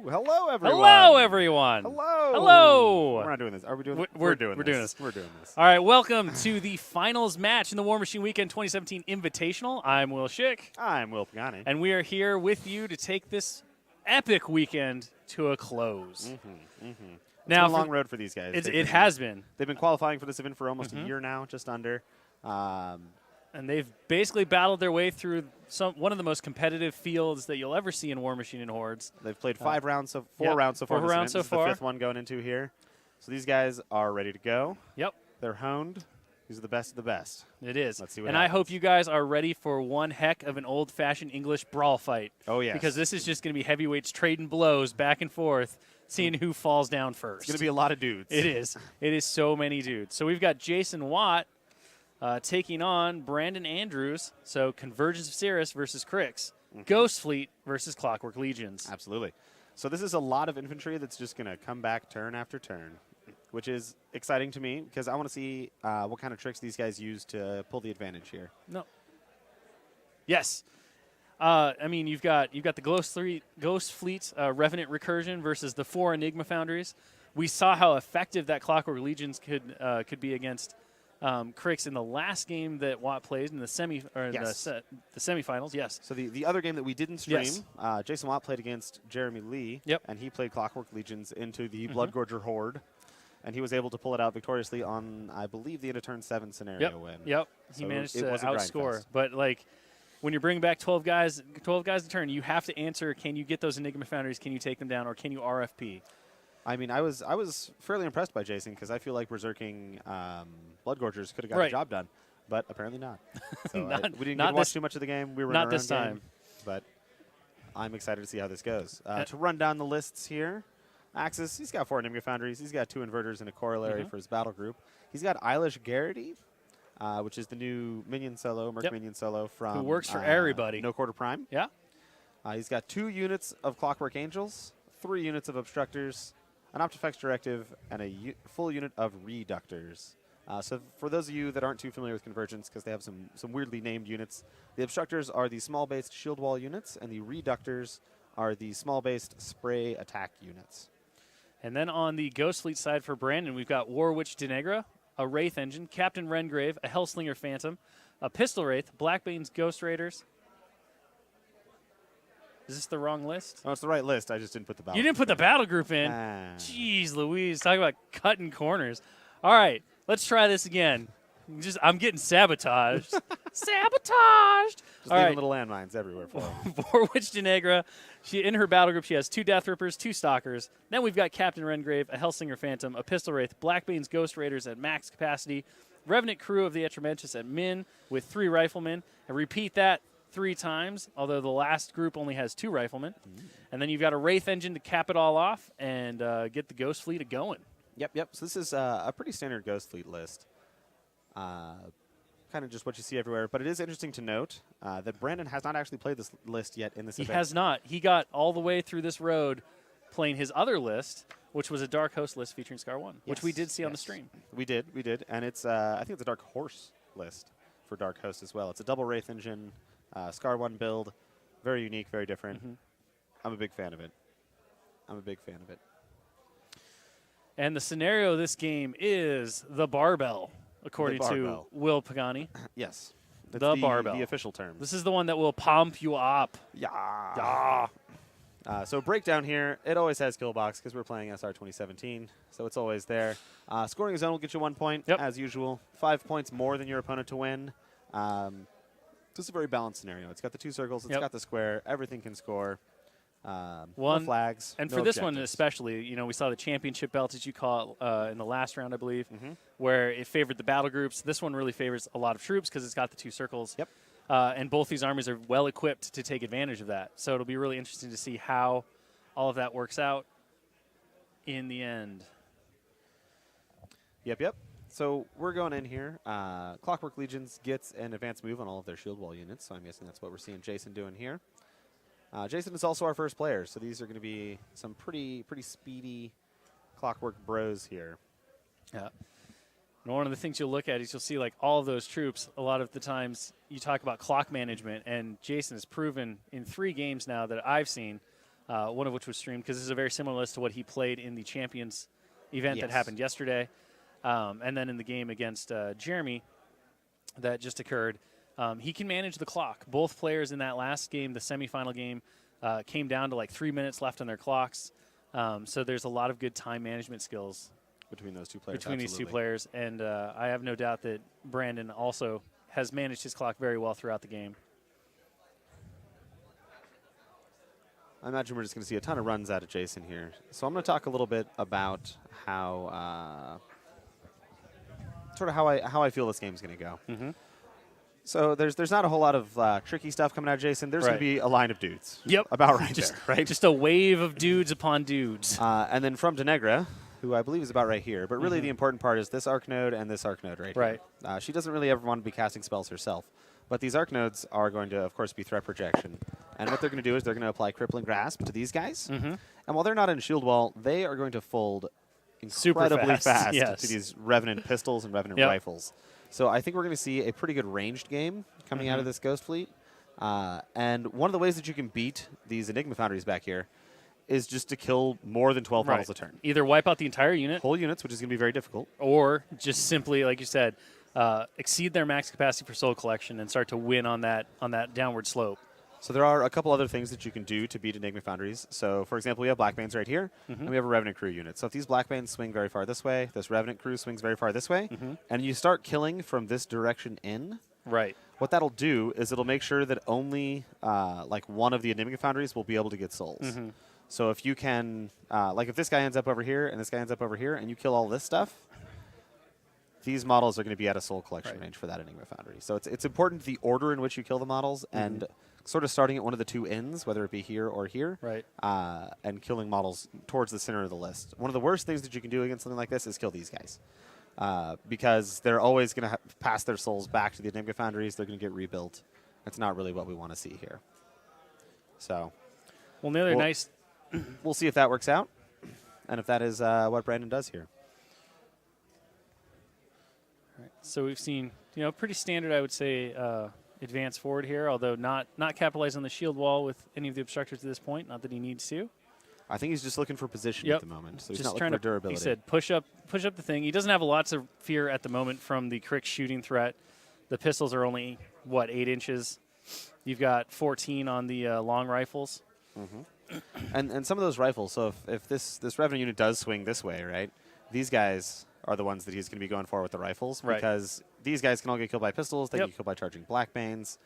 Hello, everyone. Hello, everyone. Hello. Hello. We're not doing this. Are we doing this? We're doing this. We're doing this. All right, welcome to the finals match in the Warmachine Weekend 2017 Invitational. I'm Will Schick. I'm Will Pagani. And we are here with you to take this epic weekend to a close. Now, it's been a long road for these guys. It has been. They've been qualifying for this event for almost a year now, just under. And they've basically battled their way through one of the most competitive fields that you'll ever see in Warmachine and Hordes. They've played four rounds so far. 4 rounds so far. This is the fifth one going into here. So these guys are ready to go. Yep. They're honed. These are the best of the best. It is. Let's see what happens. I hope you guys are ready for one heck of an old-fashioned English brawl fight. Oh, yes. Because this is just going to be heavyweights trading blows back and forth, seeing who falls down first. It's going to be a lot of dudes. It is. It is so many dudes. So we've got Jason Watt taking on Brandon Andrews. So Convergence of Cirrus versus Crix. Ghost Fleet versus Clockwork Legions. Absolutely. So this is a lot of infantry that's just going to come back turn after turn, which is exciting to me because I want to see what kind of tricks these guys use to pull the advantage here. No. Yes. I mean, you've got the Ghost Fleet Revenant Recursion versus the 4 Enigma Foundries. We saw how effective that Clockwork Legions could be against Crix in the last game that Watt played in the the semifinals. Yes. So the other game that we didn't stream, Yes. Jason Watt played against Jeremy Lee. Yep. And he played Clockwork Legions into the Bloodgorger Horde. And he was able to pull it out victoriously on, I believe, the end of turn 7 scenario win. Yep. So He managed it to was a grind outscore. fest. But like, when you're bringing back 12 guys a turn, you have to answer: can you get those Enigma Foundries? Can you take them down, or can you RFP? I mean, I was fairly impressed by Jason because I feel like Berserking Bloodgorgers could have got the job done, but apparently not. So we didn't get to watch too much of the game. We were not in our this own time. game, but I'm excited to see how this goes. To run down the lists here, Axis, he's got 4 Enigma Foundries. He's got 2 Inverters and a Corollary for his battle group. He's got Eilish Garrity, which is the new minion solo, Merc minion solo from who works for everybody. No Quarter Prime. Yeah. He's got 2 units of Clockwork Angels, 3 units of Obstructors, an Optifex Directive, and a full unit of Reductors. So for those of you that aren't too familiar with Convergence, because they have some weirdly named units, the Obstructors are the small-based shield wall units, and the Reductors are the small-based spray attack units. And then on the Ghost Fleet side for Brandon, we've got War Witch Denegra, a Wraith Engine, Captain Rengrave, a Hellslinger Phantom, a Pistol Wraith, Blackbane's Ghost Raiders. Is this the wrong list? Oh, it's the right list. I just didn't put the battle. You didn't put the battle group in. Jeez Louise, talk about cutting corners. All right, let's try this again. I'm getting sabotaged. Sabotaged. Just leaving little landmines everywhere for him. War Witch Denegra. In her battle group, she has 2 Death Rippers, 2 Stalkers. Then we've got Captain Rengrave, a Hellslinger Phantom, a Pistol Wraith, Blackbane's Ghost Raiders at max capacity, Revenant Crew of the Attrition at min with 3 Riflemen. And repeat that 3 times, although the last group only has 2 Riflemen. And then you've got a Wraith Engine to cap it all off and get the Ghost Fleet going. Yep. So this is a pretty standard Ghost Fleet list. Kind of just what you see everywhere. But it is interesting to note that Brandon has not actually played this list yet in this event. He has not. He got all the way through this road playing his other list, which was a Dark Host list featuring Scar 1, which we did see on the stream. We did. And it's I think it's a Dark Horse list for Dark Host as well. It's a double Wraith Engine, Scar 1 build. Very unique, very different. I'm a big fan of it. And the scenario of this game is the barbell, according to Will Pagani. Yes. The That's barbell. The official term. This is the one that will pump you up. Yeah. So breakdown here, it always has kill box because we're playing SR 2017, so it's always there. Scoring a zone will get you 1 point, as usual. 5 points more than your opponent to win. This is a very balanced scenario. It's got the 2 circles, it's got the square, everything can score. No flags, and no for this one objectives. especially, we saw the championship belt, as you call it, in the last round, I believe, where it favored the battle groups. This one really favors a lot of troops because it's got the 2 circles. Yep. And both these armies are well equipped to take advantage of that. So it'll be really interesting to see how all of that works out in the end. Yep. So we're going in here. Clockwork Legions gets an advanced move on all of their shield wall units, so I'm guessing that's what we're seeing Jason doing here. Jason is also our first player, so these are going to be some pretty speedy Clockwork bros here. Yeah. And one of the things you'll look at is you'll see, like, all of those troops. A lot of the times you talk about clock management, and Jason has proven in 3 games now that I've seen one of which was streamed because this is a very similar list to what he played in the Champions event that happened yesterday. And then in the game against Jeremy that just occurred, he can manage the clock. Both players in that last game, the semifinal game, came down to like 3 minutes left on their clocks. So there's a lot of good time management skills between those two players. These two players. And I have no doubt that Brandon also has managed his clock very well throughout the game. I imagine we're just going to see a ton of runs out of Jason here. So I'm going to talk a little bit about how how I feel this game's going to go. Mm-hmm. So there's not a whole lot of tricky stuff coming out of Jason. There's going to be a line of dudes. Yep. About right just, there, right? Just a wave of dudes upon dudes. And then from Denegra, who I believe is about right here. But really the important part is this arc node and this arc node right here. She doesn't really ever want to be casting spells herself. But these arc nodes are going to, of course, be threat projection. And what they're going to do is they're going to apply Crippling Grasp to these guys. Mm-hmm. And while they're not in shield wall, they are going to fold incredibly fast to these Revenant pistols and Revenant rifles. So I think we're going to see a pretty good ranged game coming out of this Ghost Fleet. And one of the ways that you can beat these Enigma Foundries back here is just to kill more than 12 models a turn. Either wipe out the entire unit. Whole units, which is going to be very difficult. Or just simply, like you said, exceed their max capacity for soul collection and start to win on that downward slope. So there are a couple other things that you can do to beat Enigma Foundries. So, for example, we have Blackbanes right here, and we have a Revenant Crew unit. So if these Blackbanes swing very far this way, this Revenant Crew swings very far this way, and you start killing from this direction in, what that'll do is it'll make sure that only like one of the Enigma Foundries will be able to get souls. So if you can, like if this guy ends up over here and this guy ends up over here, and you kill all this stuff, these models are going to be at a soul collection range for that Enigma Foundry. So it's important the order in which you kill the models and sort of starting at one of the two ends, whether it be here or here, and killing models towards the center of the list. One of the worst things that you can do against something like this is kill these guys. Because they're always going to pass their souls back to the Enigma Foundries. They're going to get rebuilt. That's not really what we want to see here. So, well, the other nice... we'll see if that works out and if that is what Brandon does here. So we've seen, pretty standard, I would say, advance forward here, although not capitalizing on the shield wall with any of the obstructors at this point. Not that he needs to. I think he's just looking for position at the moment. So he's just not trying looking for durability. He said push up the thing. He doesn't have lots of fear at the moment from the Crick shooting threat. The pistols are only, 8 inches? You've got 14 on the long rifles. And some of those rifles, so if this Revenant unit does swing this way, right, these guys are the ones that he's going to be going for with the rifles because these guys can all get killed by pistols. They can get killed by charging Blackbanes.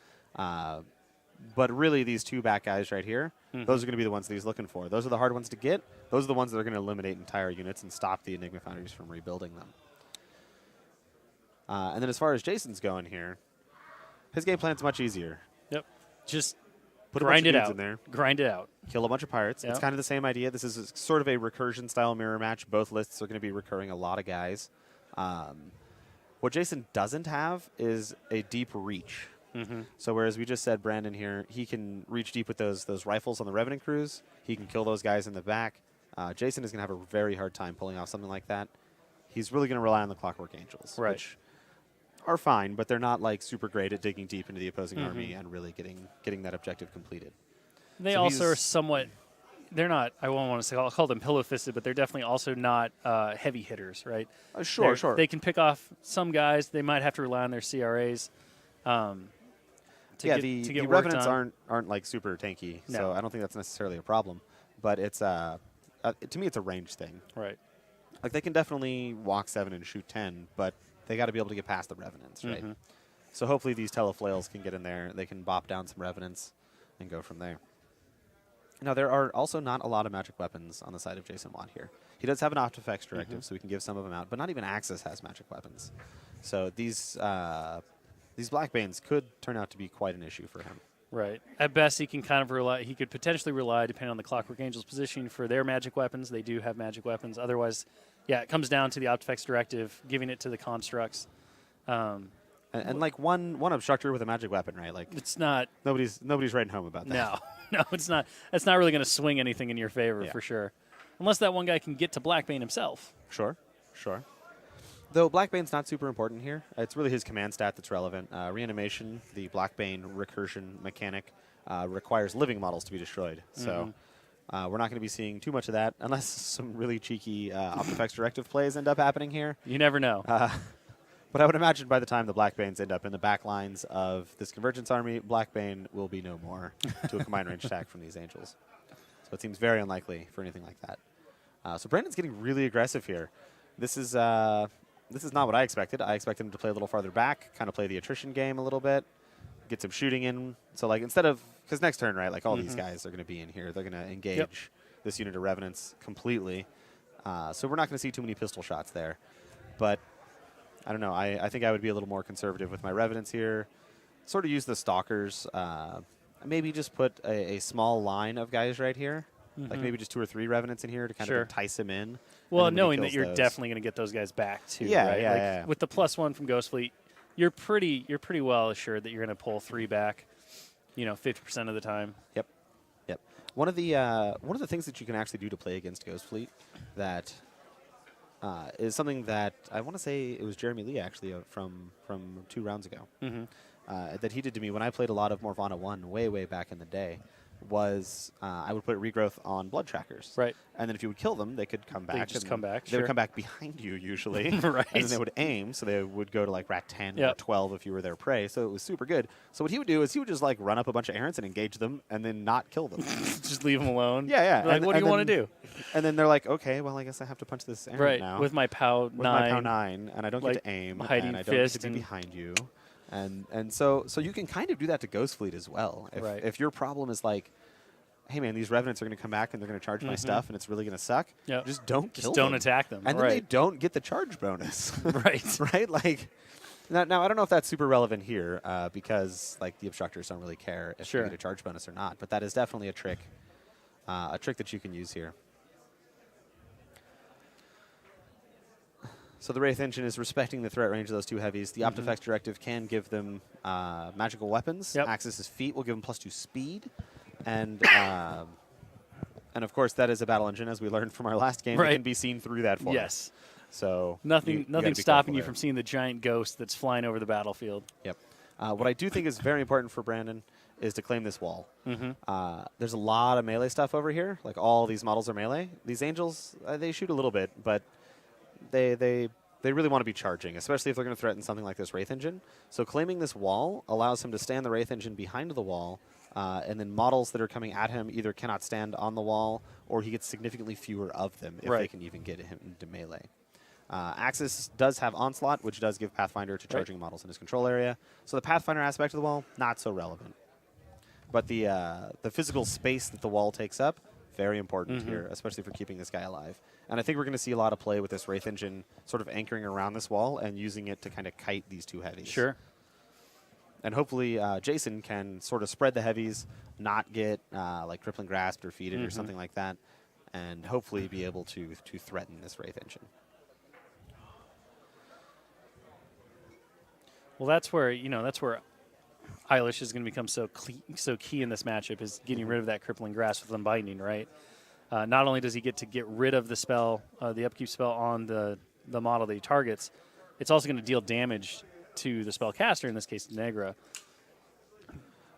But really, these two back guys right here, those are going to be the ones that he's looking for. Those are the hard ones to get. Those are the ones that are going to eliminate entire units and stop the Enigma Foundries from rebuilding them. And then as far as Jason's going here, his game plan's much easier. Just put grind it out. In there. Grind it out. Kill a bunch of pirates. It's kind of the same idea. This is sort of a recursion style mirror match. Both lists are going to be recurring a lot of guys. What Jason doesn't have is a deep reach. So whereas we just said Brandon here, he can reach deep with those rifles on the Revenant crews. He can kill those guys in the back. Jason is going to have a very hard time pulling off something like that. He's really going to rely on the Clockwork Angels, which are fine, but they're not like super great at digging deep into the opposing army and really getting that objective completed. They also are somewhat. They're not. I won't want to say. I'll call them pillow-fisted, but they're definitely also not heavy hitters, right? Sure. They can pick off some guys. They might have to rely on their CRAs. The Revenants aren't like super tanky, so I don't think that's necessarily a problem. But it's to me, it's a range thing. Right. Like they can definitely walk 7 and shoot 10, but they got to be able to get past the Revenants, right? So hopefully these Teleflails can get in there. They can bop down some Revenants and go from there. Now, there are also not a lot of magic weapons on the side of Jason Watt here. He does have an Optifex directive, so we can give some of them out, but not even Axis has magic weapons. So these Blackbanes could turn out to be quite an issue for him. Right. At best, he can kind of rely. He could potentially rely, depending on the Clockwork Angels' position, for their magic weapons. They do have magic weapons. Otherwise, it comes down to the Optifex directive, giving it to the constructs. And like one obstructor with a magic weapon, right? Like it's not. Nobody's writing home about that. No, it's not. That's not really going to swing anything in your favor for sure, unless that one guy can get to Blackbane himself. Sure. Though Blackbane's not super important here. It's really his command stat that's relevant. Reanimation, the Blackbane recursion mechanic, requires living models to be destroyed. So We're not going to be seeing too much of that unless some really cheeky Optifex directive plays end up happening here. You never know. But I would imagine by the time the Blackbanes end up in the back lines of this Convergence army, Blackbane will be no more to a combined range attack from these Angels. So it seems very unlikely for anything like that. So Brandon's getting really aggressive here. This is not what I expected. I expected him to play a little farther back, kind of play the attrition game a little bit, get some shooting in. So like instead of, because next turn, right, like all these guys are going to be in here. They're going to engage this unit of Revenants completely. So we're not going to see too many pistol shots there. But I don't know. I think I would be a little more conservative with my Revenants here. Sort of use the Stalkers. Maybe just put a small line of guys right here. Like maybe just 2 or 3 Revenants in here to kind of entice him in. Well, knowing that you're definitely going to get those guys back too, right? Like with the +1 from Ghost Fleet, you're pretty well assured that you're going to pull 3 back, 50% of the time. Yep. One of the things that you can actually do to play against Ghost Fleet that is something that I want to say it was Jeremy Lee actually from 2 rounds ago that he did to me when I played a lot of Morvana 1 way back in the day. Was I would put regrowth on blood trackers. Right. And then if you would kill them, they could come back. They just come back. They would come back behind you usually. Right. And then they would aim, so they would go to like rat 10 or 12 if you were their prey. So it was super good. So what he would do is he would just like run up a bunch of errants and engage them and then not kill them. Just leave them alone. Yeah. Like, what do you want to do? And then they're like, okay, well, I guess I have to punch this errant now. With my POW 9. With my POW 9, and I don't get to aim, and I don't get to be behind you. And so you can kind of do that to Ghost Fleet as well. If your problem is like, hey man, these Revenants are going to come back and they're going to charge my stuff, and it's really going to suck. Yep. Just don't kill them. Just don't attack them. And then they don't get the charge bonus. Right. Right? Like, now I don't know if that's super relevant here because like the Obstructors don't really care if you get a charge bonus or not, but that is definitely a trick that you can use here. So the Wraith Engine is respecting the threat range of those 2 heavies. The Optifex directive can give them magical weapons. Axis's feet will give them +2 speed. And of course, that is a battle engine, as we learned from our last game. It can be seen through that form. Yes. So nothing stopping you from seeing the giant ghost that's flying over the battlefield. Yep. What I do think is very important for Brandon is to claim this wall. There's a lot of melee stuff over here. Like all these models are melee. These Angels, they shoot a little bit, but they really want to be charging, especially if they're going to threaten something like this Wraith Engine. So claiming this wall allows him to stand the Wraith Engine behind the wall. And then models that are coming at him either cannot stand on the wall or he gets significantly fewer of them if they can even get him into melee. Axis does have Onslaught, which does give Pathfinder to charging models in his control area. So the Pathfinder aspect of the wall, not so relevant. But the physical space that the wall takes up, very important here, especially for keeping this guy alive. And I think we're going to see a lot of play with this Wraith Engine sort of anchoring around this wall and using it to kind of kite these 2 heavies. Sure. And hopefully Jason can sort of spread the heavies, not get like Crippling Grasp or Defeated or something like that, and hopefully be able to threaten this Wraith Engine. Well, that's where Eilish is going to become so key in this matchup, is getting rid of that Crippling Grasp with Unbinding, right? Not only does he get to get rid of the spell, the upkeep spell on the model that he targets, it's also going to deal damage to the spellcaster, in this case, Negra.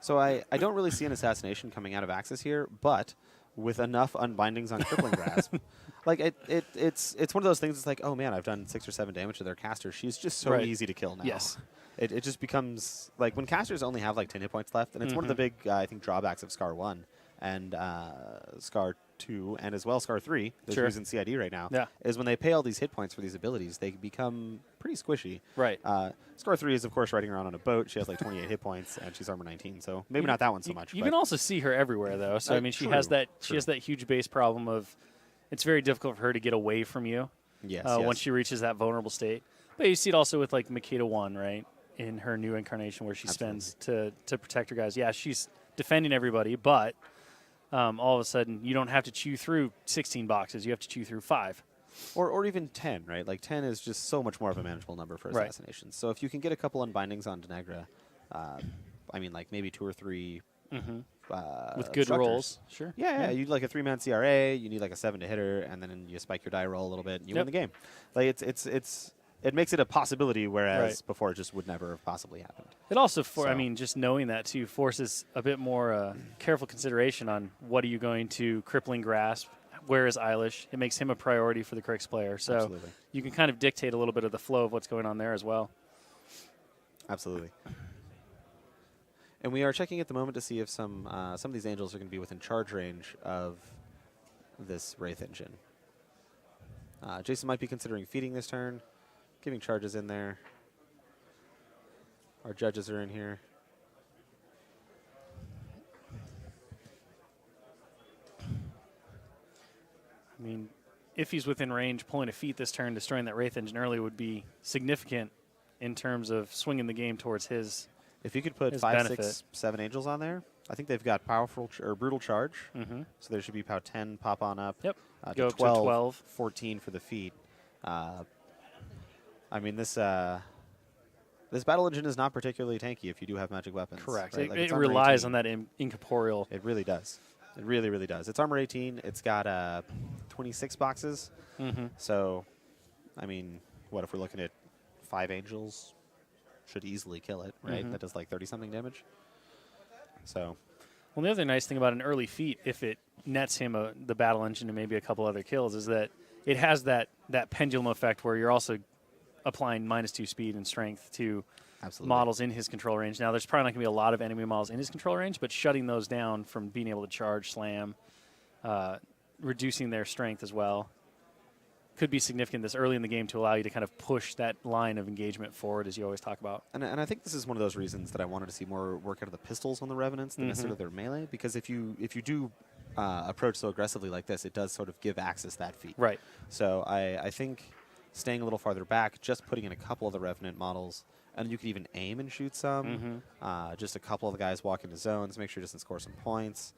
So I don't really see an assassination coming out of Axis here, but with enough unbindings on Crippling Grasp, like it's one of those things. It's like, oh man, I've done 6 or 7 damage to their caster. She's just so easy to kill now. Yes. It just becomes like when casters only have like 10 hit points left, and it's one of the big I think drawbacks of Scar 1 and Scar 2 and as well Scar 3 that's used in CID right now, is when they pay all these hit points for these abilities, they become pretty squishy. Right. Scar 3 is, of course, riding around on a boat. She has like 28 hit points, and she's armor 19, so maybe not that one so much. You can also see her everywhere, though. So, I mean, she has that huge base problem of it's very difficult for her to get away from you once she reaches that vulnerable state. But you see it also with, like, Makeda 1, right, in her new incarnation where she spends to protect her guys. Yeah, she's defending everybody, but all of a sudden you don't have to chew through 16 boxes. You have to chew through 5. Or even 10, right? Like 10 is just so much more of a manageable number for assassinations. So if you can get a couple unbindings on Denegra, I mean, like maybe 2 or 3 with good rolls. Sure. Yeah, you like a 3-man CRA, you need like a 7 to hit her, and then you spike your die roll a little bit, and you win the game. Like it's it makes it a possibility, whereas Right. before it just would never have possibly happened. It also, I So- mean, just knowing that too forces a bit more careful consideration on what are you going to crippling grasp. Where is Eilish? It makes him a priority for the Crix player. So Absolutely. you can kind of dictate a little bit of the flow of what's going on there as well. Absolutely. And we are checking at the moment to see if some of these angels are going to be within charge range of this Wraith engine. Jason might be considering feeding this turn, giving charges in there. Our judges are in here. I mean, if he's within range, pulling a feat this turn, destroying that Wraith engine early would be significant in terms of swinging the game towards his. If you could put His 5, benefit. 6, 7 angels on there, I think they've got powerful or brutal charge. Mm-hmm. So there should be POW 10 pop on up. Yep. To Go up to 12, 12. 14 for the feet. I mean, this battle engine is not particularly tanky if you do have magic weapons. Correct. right? Like, It it's armor relies 18. on that incorporeal. It really does. It really, really does. It's armor 18. It's got 26 boxes. Mm-hmm. So, I mean, what if we're looking at 5 angels? Should easily kill it, right? Mhm. That does like 30-something damage. So, Well, the other nice thing about an early feat, if it nets him the battle engine and maybe a couple other kills, is that it has that pendulum effect where you're also applying -2 speed and strength to absolutely. models in his control range. Now, there's probably not going to be a lot of enemy models in his control range, but shutting those down from being able to charge, slam, reducing their strength as well, could be significant this early in the game to allow you to kind of push that line of engagement forward, as you always talk about. And I think this is one of those reasons that I wanted to see more work out of the pistols on the Revenants than necessarily their melee, because if you do approach so aggressively like this, it does sort of give Axis that feat. Right. So I think staying a little farther back, just putting in a couple of the Revenant models, and you could even aim and shoot some, just a couple of the guys walk into zones, make sure it doesn't score some points.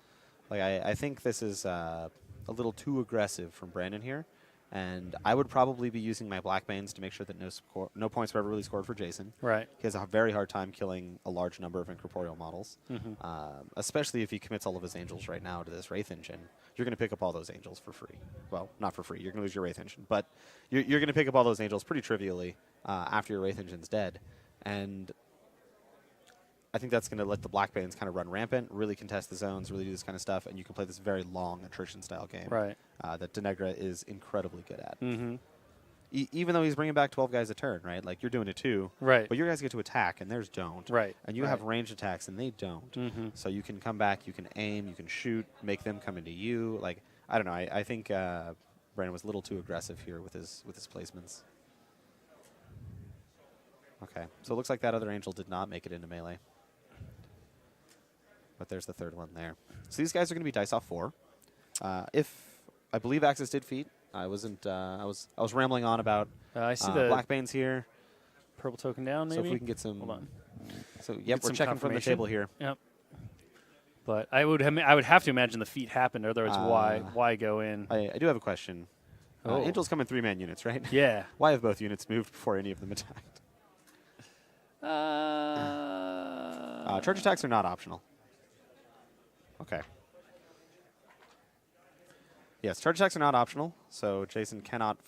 Like I think this is a little too aggressive from Brandon here. And I would probably be using my Blackbanes to make sure that no points were ever really scored for Jason. Right. He has a very hard time killing a large number of incorporeal models, especially if he commits all of his angels right now to this Wraith engine. You're going to pick up all those angels for free. Well, not for free. You're going to lose your Wraith engine. But you're going to pick up all those angels pretty trivially after your Wraith engine's dead. And I think that's going to let the Blackbanes kind of run rampant, really contest the zones, really do this kind of stuff, and you can play this very long attrition-style game Right. that Denegra is incredibly good at. Mm-hmm. Even though he's bringing back 12 guys a turn, right? Like, you're doing it too. Right. But your guys get to attack, and theirs don't. Right. And you have ranged attacks, and they don't. Mm-hmm. So you can come back, you can aim, you can shoot, make them come into you. Like, I don't know. I think Brandon was a little too aggressive here with his placements. Okay. So it looks like that other angel did not make it into melee. But there's the third one there. So these guys are going to be dice off 4. If I believe Axis did feat, I wasn't. I was rambling on about I see the Blackbanes here. purple token down, maybe. So if we can get some. Hold on. So Get yep, we're some checking from the confirmation. table here. Yep. But I would have to imagine the feat happened, otherwise why go in? I do have a question. Oh. Angels come in 3-man units, right? Yeah. Why have both units moved before any of them attacked? Charge attacks are not optional. Okay. Yes, charge attacks are not optional, so Jason cannot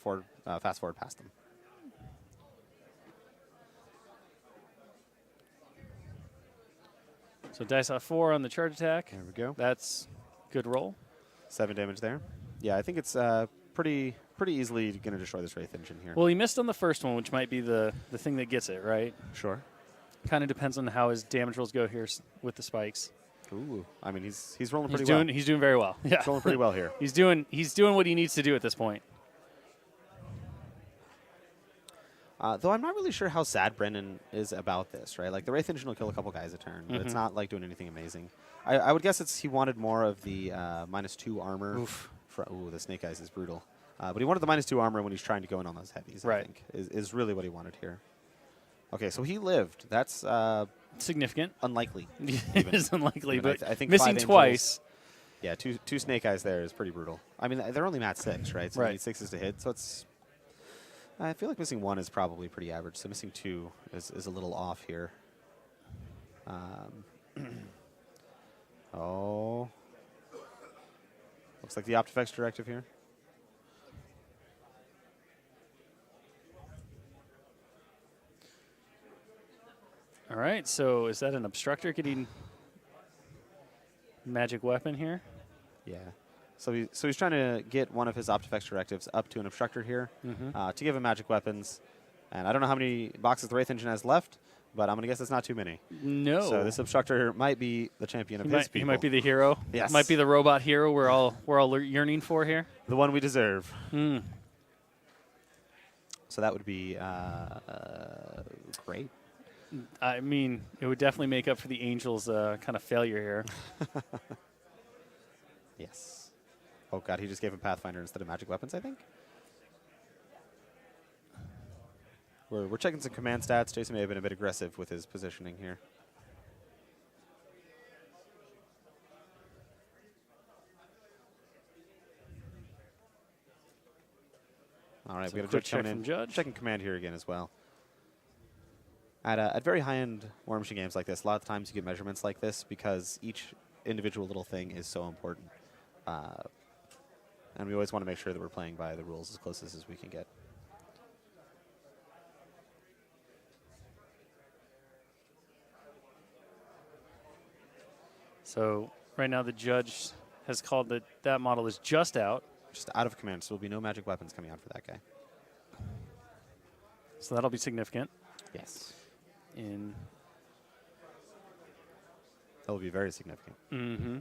fast forward past them. So dice off 4 on the charge attack. There we go. That's good roll. 7 damage there. Yeah, I think it's pretty easily going to destroy this Wraith engine here. Well, he missed on the first one, which might be the thing that gets it, right? Sure. Kind of depends on how his damage rolls go here with the spikes. Ooh, I mean he's rolling pretty He's doing very well. Yeah. He's rolling pretty well here. He's doing what he needs to do at this point. Though I'm not really sure how sad Brendan is about this, right? Like, the Wraith engine will kill a couple guys a turn, but it's not, like, doing anything amazing. I would guess he wanted more of the -2 armor. Oof. Ooh, the Snake Eyes is brutal. But he wanted the -2 armor when he's trying to go in on those heavies, I Right. think, is really what he wanted here. Okay, so he lived. That's Significant. unlikely. It is unlikely, I mean, but I think missing 5 twice. Yeah, two Snake Eyes there is pretty brutal. I mean, they're only mat 6, right? So Right. you need 6s to hit, so it's... I feel like missing 1 is probably pretty average, so missing 2 is a little off here. Oh. Looks like the Optifex directive here. right, so is that an obstructor getting magic weapon here? Yeah. So he's trying to get one of his Optifex directives up to an obstructor here to give him magic weapons. And I don't know how many boxes the Wraith Engine has left, but I'm going to guess it's not too many. No. So this obstructor might be the champion of his people. He might be the hero. Yes. Might be the robot hero we're all yearning for here. The one we deserve. Mm. So that would be great. I mean, it would definitely make up for the Angels' kind of failure here. Yes. Oh, God, he just gave him Pathfinder instead of magic weapons, I think. We're checking some command stats. Jason may have been a bit aggressive with his positioning here. All right, So we got a quick judge check coming from in. Judge. Checking command here again as well. At very high-end Warmachine games like this, a lot of times you get measurements like this because each individual little thing is so important. And we always want to make sure that we're playing by the rules as closest as we can get. So right now the judge has called that model is just out. Just out of command, so there will be no magic weapons coming out for that guy. So that'll be significant. Yes. That will be very significant. Mm-hmm.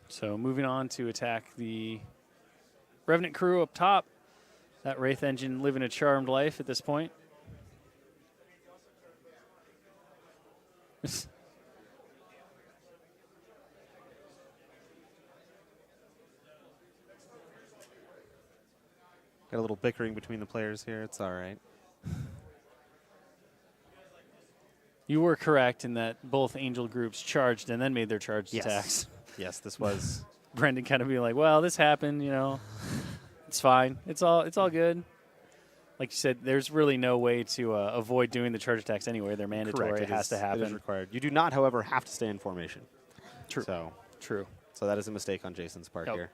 So moving on to attack the Revenant crew up top. That Wraith Engine living a charmed life at this point. Got a little bickering between the players here. It's all right. You were correct in that both Angel groups charged and then made their charged attacks. Yes, this was. Brendan kind of being like, well, this happened, you know. It's fine. It's all good. Like you said, there's really no way to avoid doing the charge attacks anyway. They're mandatory. Correct. It has to happen. It is required. You do not, however, have to stay in formation. True. True. So that is a mistake on Jason's part here.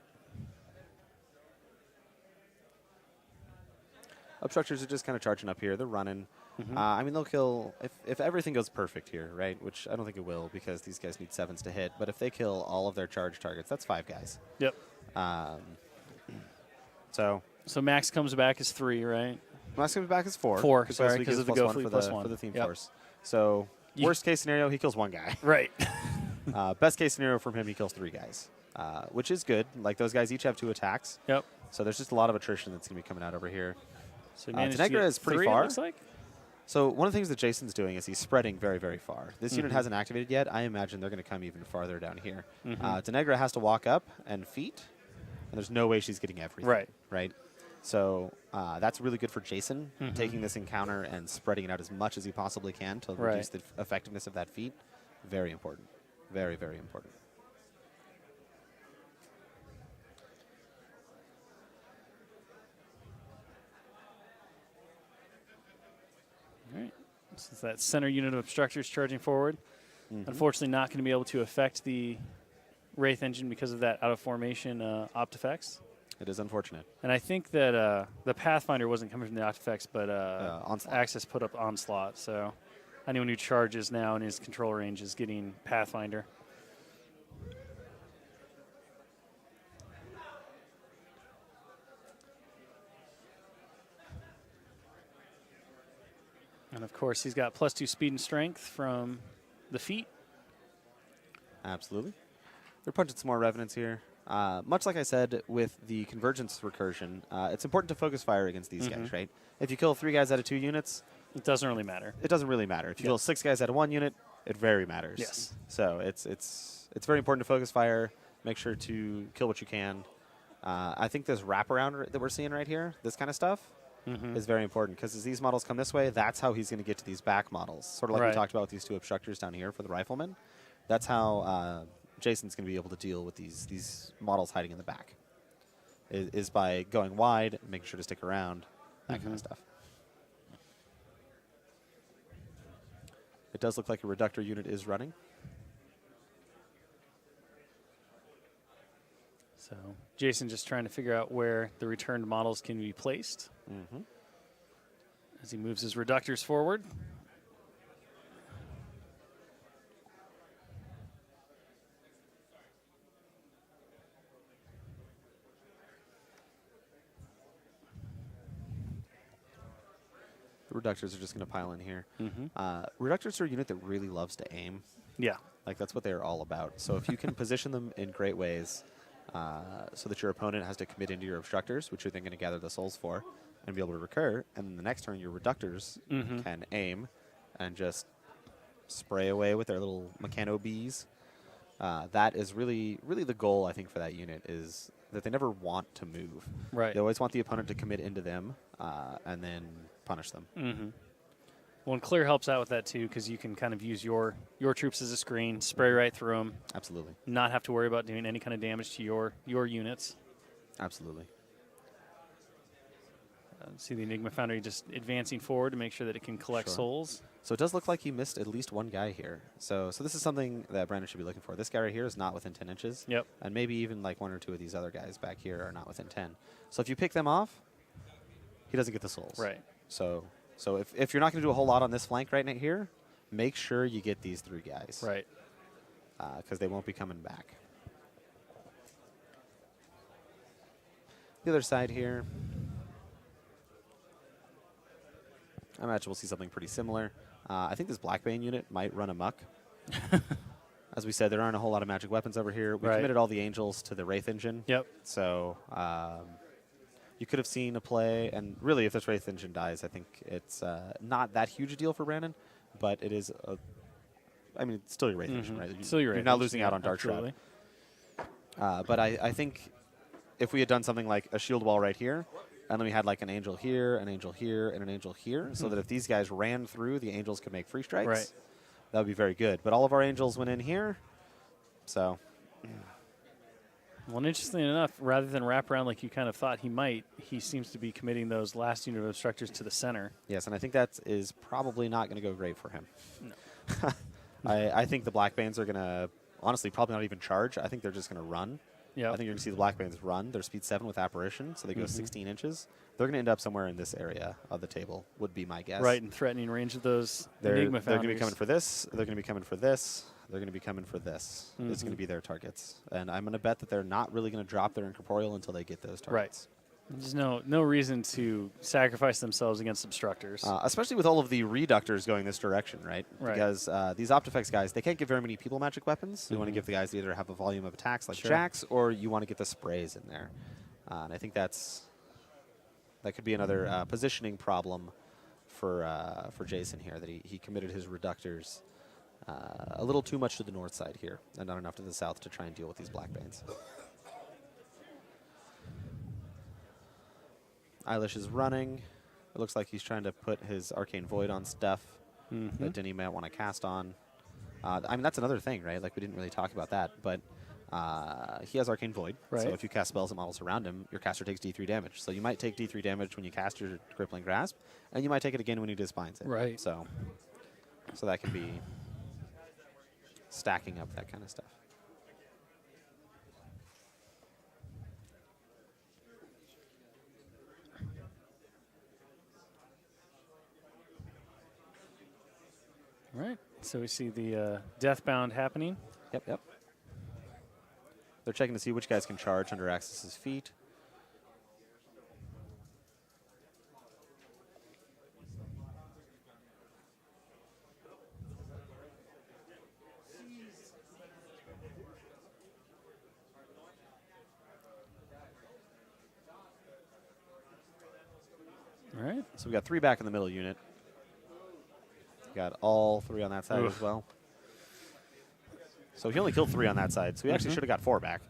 Obstructors are just kind of charging up here. They're running. I mean, they'll kill if everything goes perfect here, right? Which I don't think it will because these guys need 7s to hit. But if they kill all of their charge targets, that's 5 guys. Yep. So Max comes back as 3, right? Max comes back as 4. 4, sorry, because of the go for +1 for the theme force. So worst case scenario, he kills 1 guy. Right. Best case scenario from him, he kills 3 guys, which is good. Like those guys each have 2 attacks. Yep. So there's just a lot of attrition that's going to be coming out over here. So Tenegra is pretty 3, far. It looks like. So one of the things that Jason's doing is he's spreading very, very far. This unit hasn't activated yet. I imagine they're going to come even farther down here. Tenegra has to walk up and feet, and there's no way she's getting everything. Right. So that's really good for Jason, taking this encounter and spreading it out as much as he possibly can to reduce the effectiveness of that feat. Very important. Very, very important. All right. This is that center unit of obstructors charging forward. Unfortunately, not going to be able to affect the Wraith Engine because of that out of formation Optifex. It is unfortunate. And I think that the Pathfinder wasn't coming from the Optifex, but Onslaught. Axis put up Onslaught. So anyone who charges now in his control range is getting Pathfinder. And of course, he's got +2 speed and strength from the feet. Absolutely. They're punching some more Revenants here. Much like I said with the Convergence recursion, it's important to focus fire against these guys, right? If you kill 3 guys out of 2 units, it doesn't really matter. It doesn't really matter. If you kill 6 guys out of 1 unit, it very matters. Yes. So it's very important to focus fire. Make sure to kill what you can. I think this wraparound that we're seeing right here, this kind of stuff, is very important because as these models come this way, that's how he's going to get to these back models. Sort of like we talked about with these 2 obstructors down here for the riflemen. That's how Jason's going to be able to deal with these models hiding in the back. Is by going wide, making sure to stick around, that kind of stuff. It does look like a reductor unit is running. So Jason just trying to figure out where the returned models can be placed. as he moves his reductors forward. The reductors are just going to pile in here. Mm-hmm. Reductors are a unit that really loves to aim. Yeah. Like, that's what they're all about. So if you can position them in great ways so that your opponent has to commit into your obstructors, which you're then going to gather the souls for, and be able to recur, and then the next turn your reductors can aim and just spray away with their little mechano bees. That is really the goal, I think, for that unit, is that they never want to move. Right. They always want the opponent to commit into them and then punish them. Mm-hmm. Well, and clear helps out with that too, because you can kind of use your troops as a screen, spray right through them. Absolutely. Not have to worry about doing any kind of damage to your units. Absolutely. See the Enigma Foundry just advancing forward to make sure that it can collect souls. So it does look like he missed at least one guy here. So this is something that Brandon should be looking for. This guy right here is not within 10 inches. Yep. And maybe even like one or two of these other guys back here are not within 10. So if you pick them off, he doesn't get the souls. Right. So if you're not going to do a whole lot on this flank right here, make sure you get these 3 guys. Right. Because they won't be coming back. The other side here, I imagine we'll see something pretty similar. I think this Blackbane unit might run amok. As we said, there aren't a whole lot of magic weapons over here. We committed all the angels to the Wraith engine. Yep. So you could have seen a play, and really, if this Wraith engine dies, I think it's not that huge a deal for Brandon, but it is I mean, it's still your Wraith engine, right? Still your You're not losing out on Dark Shroud. But I think if we had done something like a shield wall right here, and then we had like an angel here, an angel here, and an angel here, so that if these guys ran through, the angels could make free strikes. Right. That would be very good. But all of our angels went in here, so. Well, and interestingly enough, rather than wrap around like you kind of thought he might, he seems to be committing those last unit of obstructors to the center. Yes, and I think that is probably not going to go great for him. No. I think the Blackbanes are going to, honestly, probably not even charge. I think they're just going to run. Yeah. I think you're going to see the Blackbanes run. They're speed 7 with Apparition, so they go 16 inches. They're going to end up somewhere in this area of the table, would be my guess. Right, in threatening range of those They're Enigma going Foundries. to be coming for this. They're going to be coming for this. They're going to be coming for this. It's going to be their targets. And I'm going to bet that they're not really going to drop their incorporeal until they get those targets. There's no reason to sacrifice themselves against obstructors. Especially with all of the reductors going this direction, right? Right. Because these Optifex guys, they can't give very many people magic weapons. So you want to give the guys that either have a volume of attacks like Jax, or you want to get the sprays in there. And I think that could be another positioning problem for Jason here, that he committed his reductors a little too much to the north side here, and not enough to the south to try and deal with these Blackbanes. Eilish is running. It looks like he's trying to put his Arcane Void on stuff that Denny might want to cast on. I mean, that's another thing, right? Like, we didn't really talk about that, but he has Arcane Void. Right. So if you cast spells and models around him, your caster takes D3 damage. So you might take D3 damage when you cast your Crippling Grasp, and you might take it again when he Disbinds it. Right. So that can be stacking up that kind of stuff. All right, so we see the Deathbound happening. Yep. They're checking to see which guys can charge under Axis's feet. All right. So we got 3 back in the middle unit. Got all 3 on that side as well. So he only killed 3 on that side. So he actually should have got 4 back.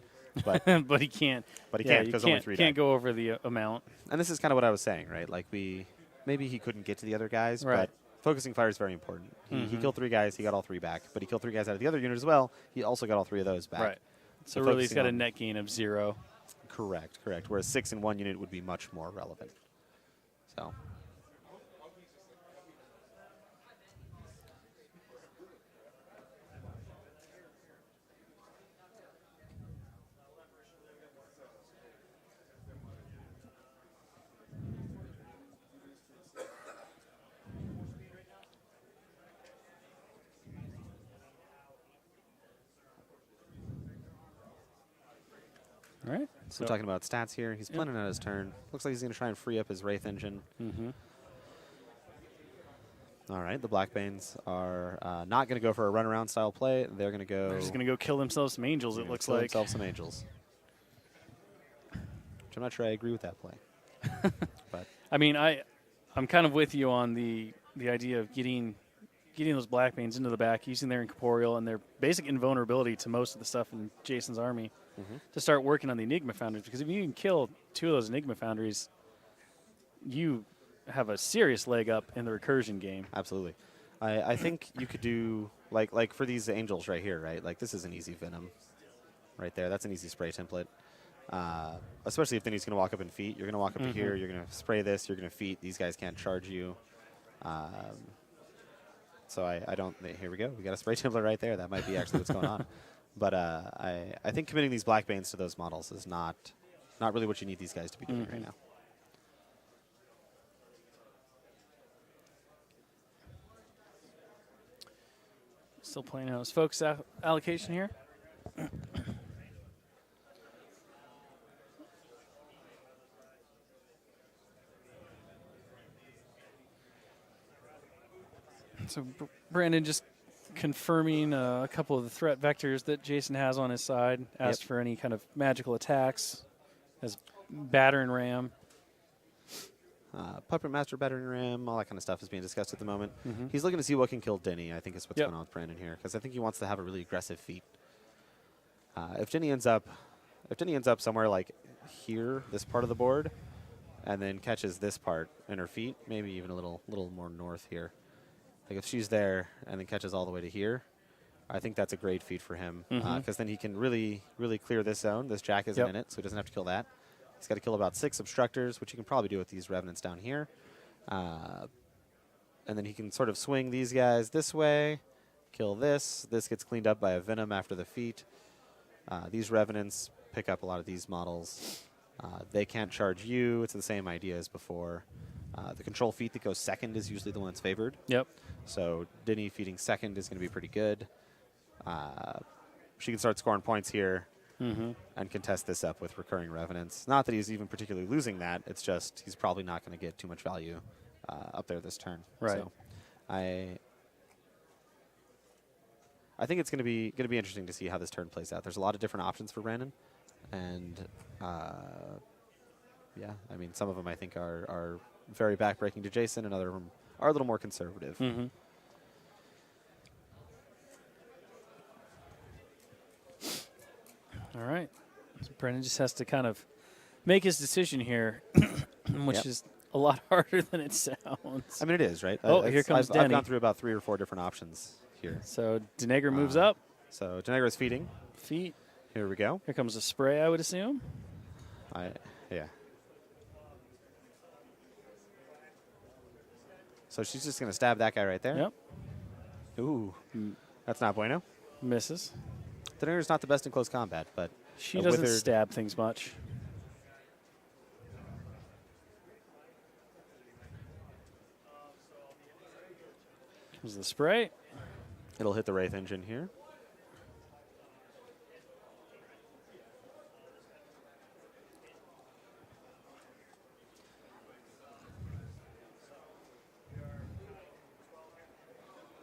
But but he can't. But he can't because only 3 can't died. go over the amount. And this is kind of what I was saying, right? Like, maybe he couldn't get to the other guys, Right. but focusing fire is very important. He killed 3 guys, he got all 3 back. But he killed 3 guys out of the other unit as well. He also got all 3 of those back. Right. So really, he's focusing got a on- net gain of 0. Correct. Whereas 6 in one unit would be much more relevant. So. right. So we're talking about stats here. He's planning on his turn. Looks like he's going to try and free up his Wraith Engine. Mm-hmm. All right, the Blackbanes are not going to go for a runaround style play. They're going to go. They're just going to go kill themselves some angels, it looks like. Themselves some angels. Which I'm not sure I agree with that play. But I mean, I'm kind of with you on the idea of getting those Blackbanes into the back, using their incorporeal and their basic invulnerability to most of the stuff in Jason's army to start working on the Enigma Foundries. Because if you can kill 2 of those Enigma Foundries, you have a serious leg up in the recursion game. Absolutely. I think you could do, like for these angels right here, right? Like, this is an easy Venom right there. That's an easy spray template. Especially if then he's going to walk up and feet. You're going to walk up to here. You're going to spray this. You're going to feet. These guys can't charge you. So I don't. Here we go. We got a spray template right there. That might be actually what's going on. But I think committing these Blackbanes to those models is not really what you need these guys to be doing right now. Still playing out his focus allocation here. So Brandon just confirming a couple of the threat vectors that Jason has on his side. Asked for any kind of magical attacks as battering ram. Puppet Master, Battering Ram, all that kind of stuff is being discussed at the moment. He's looking to see what can kill Denny, I think is what's going on with Brandon here, because I think he wants to have a really aggressive feat. If Denny ends up somewhere like here, this part of the board, and then catches this part in her feet, maybe even a little more north here. Like if she's there and then catches all the way to here, I think that's a great feat for him, because then he can really, really clear this zone. This Jack isn't in it, so he doesn't have to kill that. He's got to kill about 6 Obstructors, which he can probably do with these Revenants down here. And then he can sort of swing these guys this way, kill this. This gets cleaned up by a Venom after the feat. These Revenants pick up a lot of these models. They can't charge you. It's the same idea as before. The control feat that goes second is usually the one that's favored. Yep. So Denny feeding second is going to be pretty good. She can start scoring points here. And contest this up with recurring Revenants. Not that he's even particularly losing that. It's just he's probably not going to get too much value up there this turn. Right. So I think it's going to be interesting to see how this turn plays out. There's a lot of different options for Brandon, and yeah, I mean some of them I think are very backbreaking to Jason, and other of them are a little more conservative. All right. So Brennan just has to kind of make his decision here, which is a lot harder than it sounds. I mean, it is, right? Oh, here comes Denny. I've gone through about 3 or 4 different options here. So Denegar moves up. So Denegar is feeding. Feet. Here we go. Here comes a spray, I would assume. Yeah. So she's just going to stab that guy right there. Yep. Ooh. That's not bueno. Misses. Denegar's not the best in close combat, but she doesn't stab things much. Comes the spray. It'll hit the Wraith Engine here.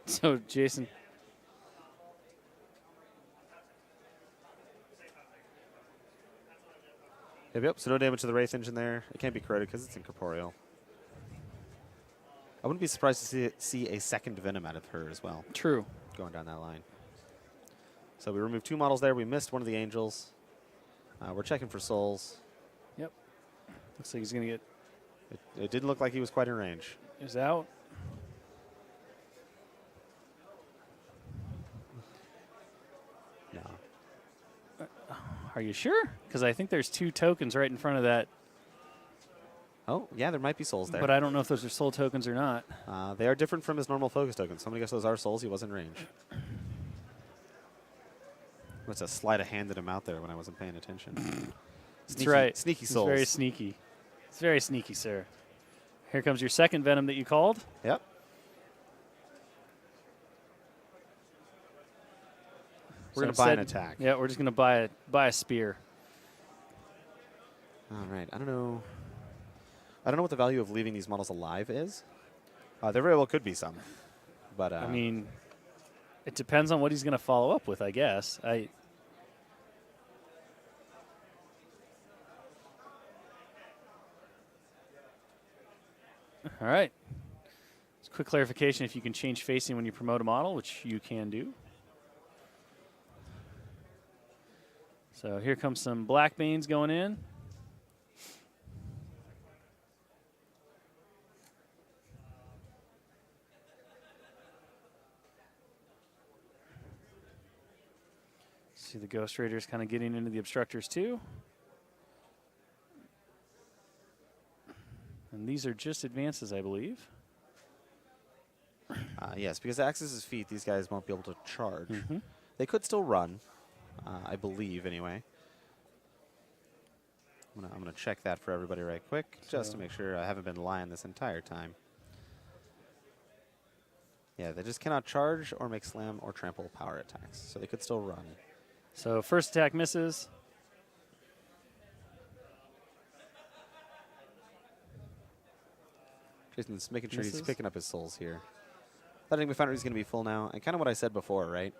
So Jason. Yep, so no damage to the Wraith Engine there. It can't be corroded because it's incorporeal. I wouldn't be surprised to see a second Venom out of her as well. True. Going down that line. So we removed 2 models there. We missed one of the Angels. We're checking for souls. Yep. Looks like he's going to get... It didn't look like he was quite in range. He's out. No. Are you sure? Because I think there's 2 tokens right in front of that. Oh, yeah, there might be souls there. But I don't know if those are soul tokens or not. They are different from his normal focus tokens. Somebody guess those are souls. He was in range. Must have sleight of handed him out there when I wasn't paying attention. That's right. Sneaky It's souls. very sneaky. It's very sneaky, sir. Here comes your second Venom that you called. Yep. We're going to buy an attack. Yeah, we're just going to buy a spear. All right. I don't know what the value of leaving these models alive is. There very well could be some. But I mean, it depends on what he's going to follow up with, I guess. All right. Just quick clarification, if you can change facing when you promote a model, which you can do. So here comes some Black Banes going in. See the Ghost Raiders kind of getting into the obstructors too. And these are just advances, I believe. Yes, because Axis' feet, these guys won't be able to charge. They could still run, I believe, anyway. I'm gonna check that for everybody right quick, just to make sure I haven't been lying this entire time. Yeah, they just cannot charge or make slam or trample power attacks, so they could still run. So first attack misses. Jason's making sure he's picking up his souls here. Letting me find out he's going to be full now, and kind of what I said before, right?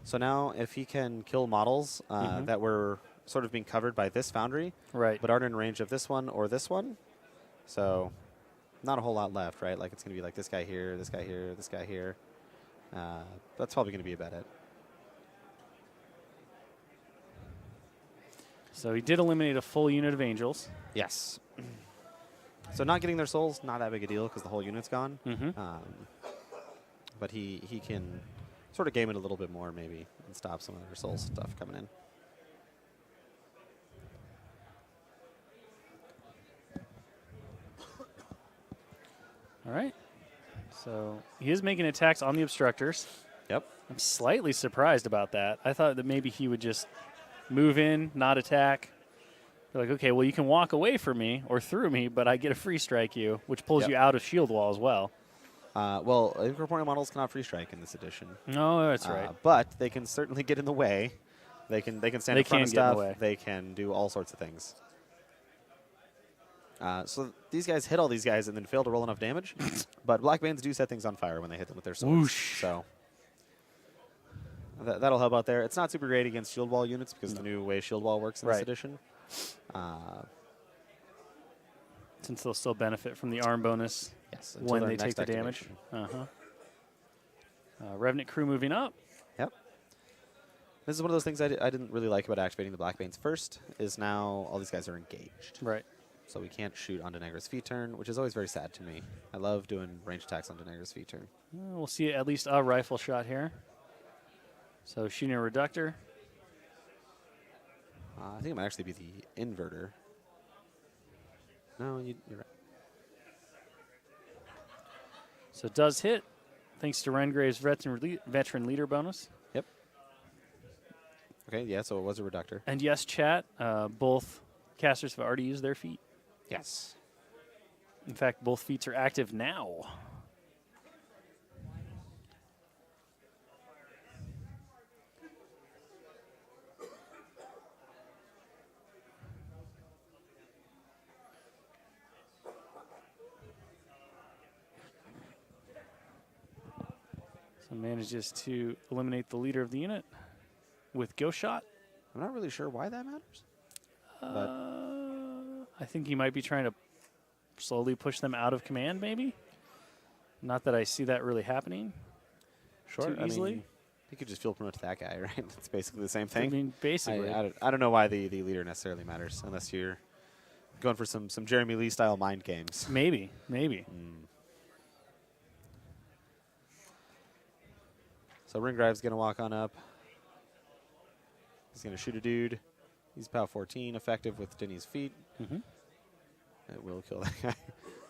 So now if he can kill models that were sort of being covered by this foundry, but aren't in range of this one or this one, so not a whole lot left, right? Like it's going to be like this guy here, this guy here, this guy here. That's probably going to be about it. So he did eliminate a full unit of Angels. Yes. So not getting their souls, not that big a deal because the whole unit's gone. But he can sort of game it a little bit more maybe and stop some of their soul stuff coming in. All right. So he is making attacks on the obstructors. Yep. I'm slightly surprised about that. I thought that maybe he would just move in, not attack. They're like, okay, well, you can walk away from me or through me, but I get a free strike you, which pulls you out of shield wall as well. Well, incorporeal models cannot free strike in this edition. No, that's right. But they can certainly get in the way. They can stand in front of stuff. They can do all sorts of things. So these guys hit all these guys and then fail to roll enough damage. But Black Banes do set things on fire when they hit them with their swords. Whoosh. So that'll help out there. It's not super great against shield wall units because the new way shield wall works in this edition. Since they'll still benefit from the arm bonus when they take the damage. Revenant crew moving up. Yep. This is one of those things I didn't really like about activating the Black Banes first, is now all these guys are engaged. Right. So we can't shoot on Denegra's feet turn, which is always very sad to me. I love doing range attacks on Denegra's feet turn. We'll see at least a rifle shot here. So shooting a reductor. I think it might actually be the inverter. No, you're right. So it does hit, thanks to Rengrave's veteran leader bonus. Yep. Okay, yeah, so it was a reductor. And yes, chat, both casters have already used their feet. Yes. In fact, both feats are active now. So manages to eliminate the leader of the unit with Ghost Shot. I'm not really sure why that matters. I think he might be trying to slowly push them out of command, maybe. Not that I see that really happening too easily. I mean, you could just field promote to that guy, right? It's basically the same thing. I mean, basically. I don't know why the leader necessarily matters, unless you're going for some Jeremy Lee style mind games. Maybe. So Ringrive's going to walk on up. He's going to shoot a dude. He's POW 14, effective with Denny's feet. It will kill that guy.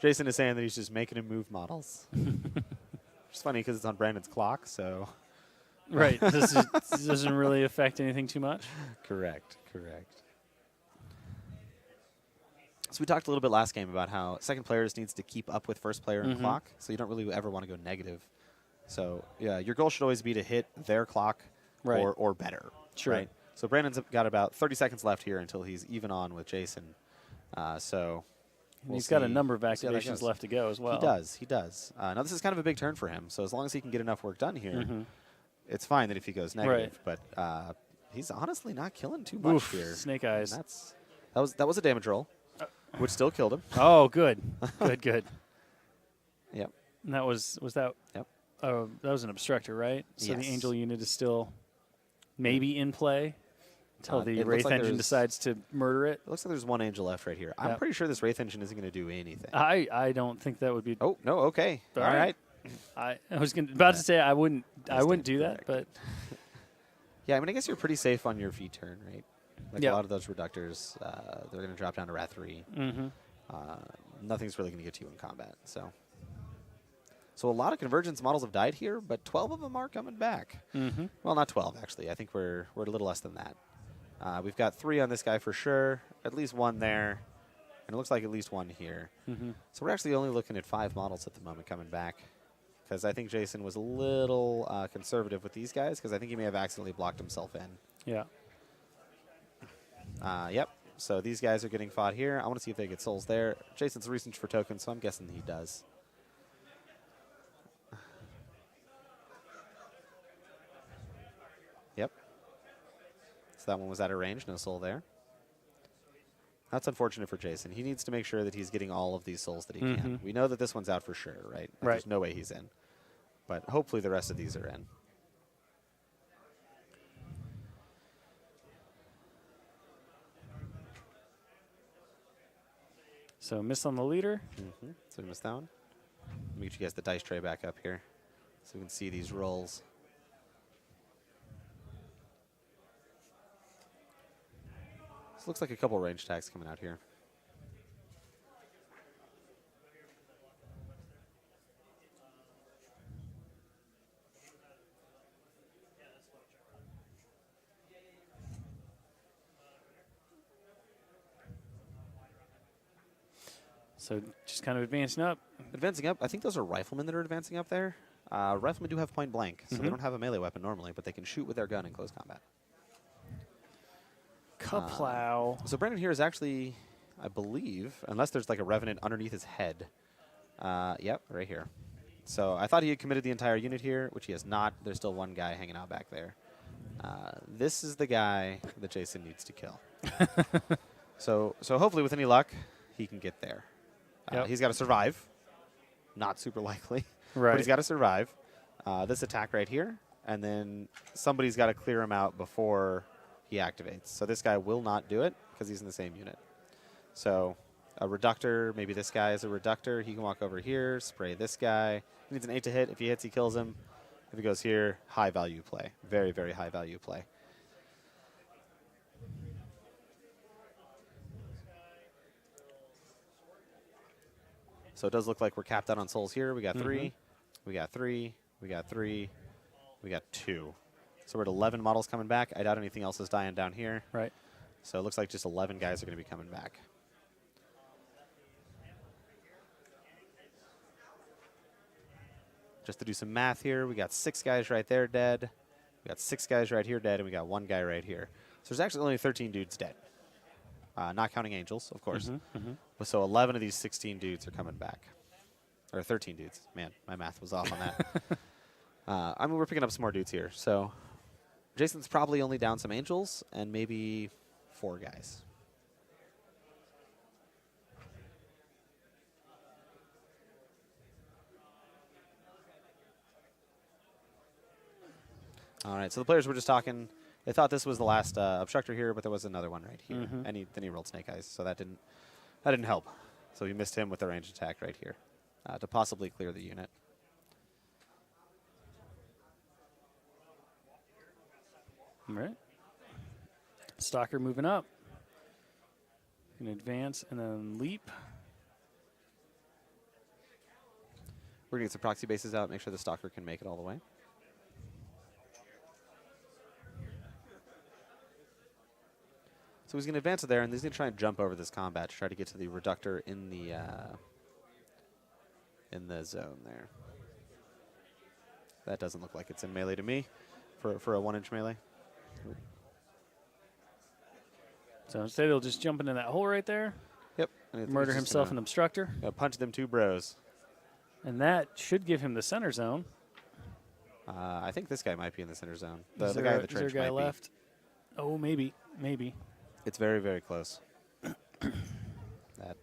Jason is saying that he's just making him move models. Which is funny because it's on Brandon's clock, so. Right. This doesn't really affect anything too much. Correct. So we talked a little bit last game about how second player just needs to keep up with first player in clock, so you don't really ever want to go negative. So yeah, your goal should always be to hit their clock or better. Sure. Right? So Brandon's got about 30 seconds left here until he's even on with Jason. So And we'll he's got a see- number of we'll see how that activations goes. left to go as well. He does. He does. Now, this is kind of a big turn for him. So as long as he can get enough work done here, Mm-hmm. it's fine that if he goes negative. But he's honestly not killing too much Oof, here. snake eyes. And that was a damage roll, which still killed him. Oh, good. Good. Yep. And that was that. Yep. Oh, that was an obstructor, right? So the Yes. angel unit is still maybe in play until the it looks Wraith like engine there's- decides to murder it. It looks like there's one angel left right here. I'm Yep. pretty sure this Wraith engine isn't going to do anything. I don't think that would be. Oh no. Okay. All All right. right. I was about to say I wouldn't That's do that, but Yeah, I mean, I guess you're pretty safe on your V turn, right? Like Yep. a lot of those reductors, they're going to drop down to Wrath 3. mm-hmm. Nothing's really going to get to you in combat. So a lot of Convergence models have died here, but 12 of them are coming back. Mm-hmm. Well, not 12, actually. I think we're a little less than that. We've got 3 on this guy for sure, at least 1 there, and it looks like at least 1 here. Mm-hmm. So we're actually only looking at 5 models at the moment coming back, because I think Jason was a little conservative with these guys, because I think he may have accidentally blocked himself in. Yeah. Yep. So these guys are getting fought here. I want to see if they get souls there. Jason's research for tokens, so I'm guessing he does. Yep. So that one was out of range. No soul there. That's unfortunate for Jason. He needs to make sure that he's getting all of these souls that he can. Mhm. We know that this one's out for sure, right? Like, Right. There's no way he's in. But hopefully the rest of these are in. So miss on the leader. Mm-hmm. So we missed that one. Let me get you guys the dice tray back up here so we can see these rolls. This looks like a couple range attacks coming out here. So just kind of advancing up. Advancing up, I think those are riflemen that are advancing up there. Riflemen do have point blank, so they don't have a melee weapon normally, but they can shoot with their gun in close combat. Kaplow. So Brandon here is actually, I believe, unless there's like a revenant underneath his head. Yep, right here. So I thought he had committed the entire unit here, which he has not. There's still one guy hanging out back there. This is the guy that Jason needs to kill. So hopefully with any luck, he can get there. Yep. He's got to survive. Not super likely. Right. But he's got to survive this attack right here, and then somebody's got to clear him out before he activates. So this guy will not do it because he's in the same unit. So a reductor, maybe this guy is a reductor. He can walk over here, spray this guy. He needs an 8 to hit. If he hits, he kills him. If he goes here, high value play. Very, very high value play. So it does look like we're capped out on souls here. We got 3. We got 3. We got 3. We got 2. So we're at 11 models coming back. I doubt anything else is dying down here. Right. So it looks like just 11 guys are going to be coming back. Just to do some math here, we got 6 guys right there dead. We got 6 guys right here dead, and we got 1 guy right here. So there's actually only 13 dudes dead. Not counting angels, of course. So 11 of these 16 dudes are coming back. Or 13 dudes. Man, my math was off on that. I mean, we're picking up some more dudes here. So Jason's probably only down some angels and maybe 4 guys. All right, so the players were just talking. They thought this was the last obstructor here, but there was another one right here. And then he rolled Snake Eyes, so that didn't help. So we missed him with the ranged attack right here to possibly clear the unit. All right. Stalker moving up. Can advance and then leap. We're going to get some proxy bases out, make sure the Stalker can make it all the way. So he's going to advance it there, and he's going to try and jump over this combat to try to get to the reductor in the zone there. That doesn't look like it's in melee to me for a 1-inch melee. So instead they'll just jump into that hole right there. Yep. And it's Murder just himself gonna- an obstructor. gonna punch them 2 bros. And that should give him the center zone. I think this guy might be in the center zone. The Is guy there in the trench is there a guy might left? Oh, maybe. be. It's very, very close. That.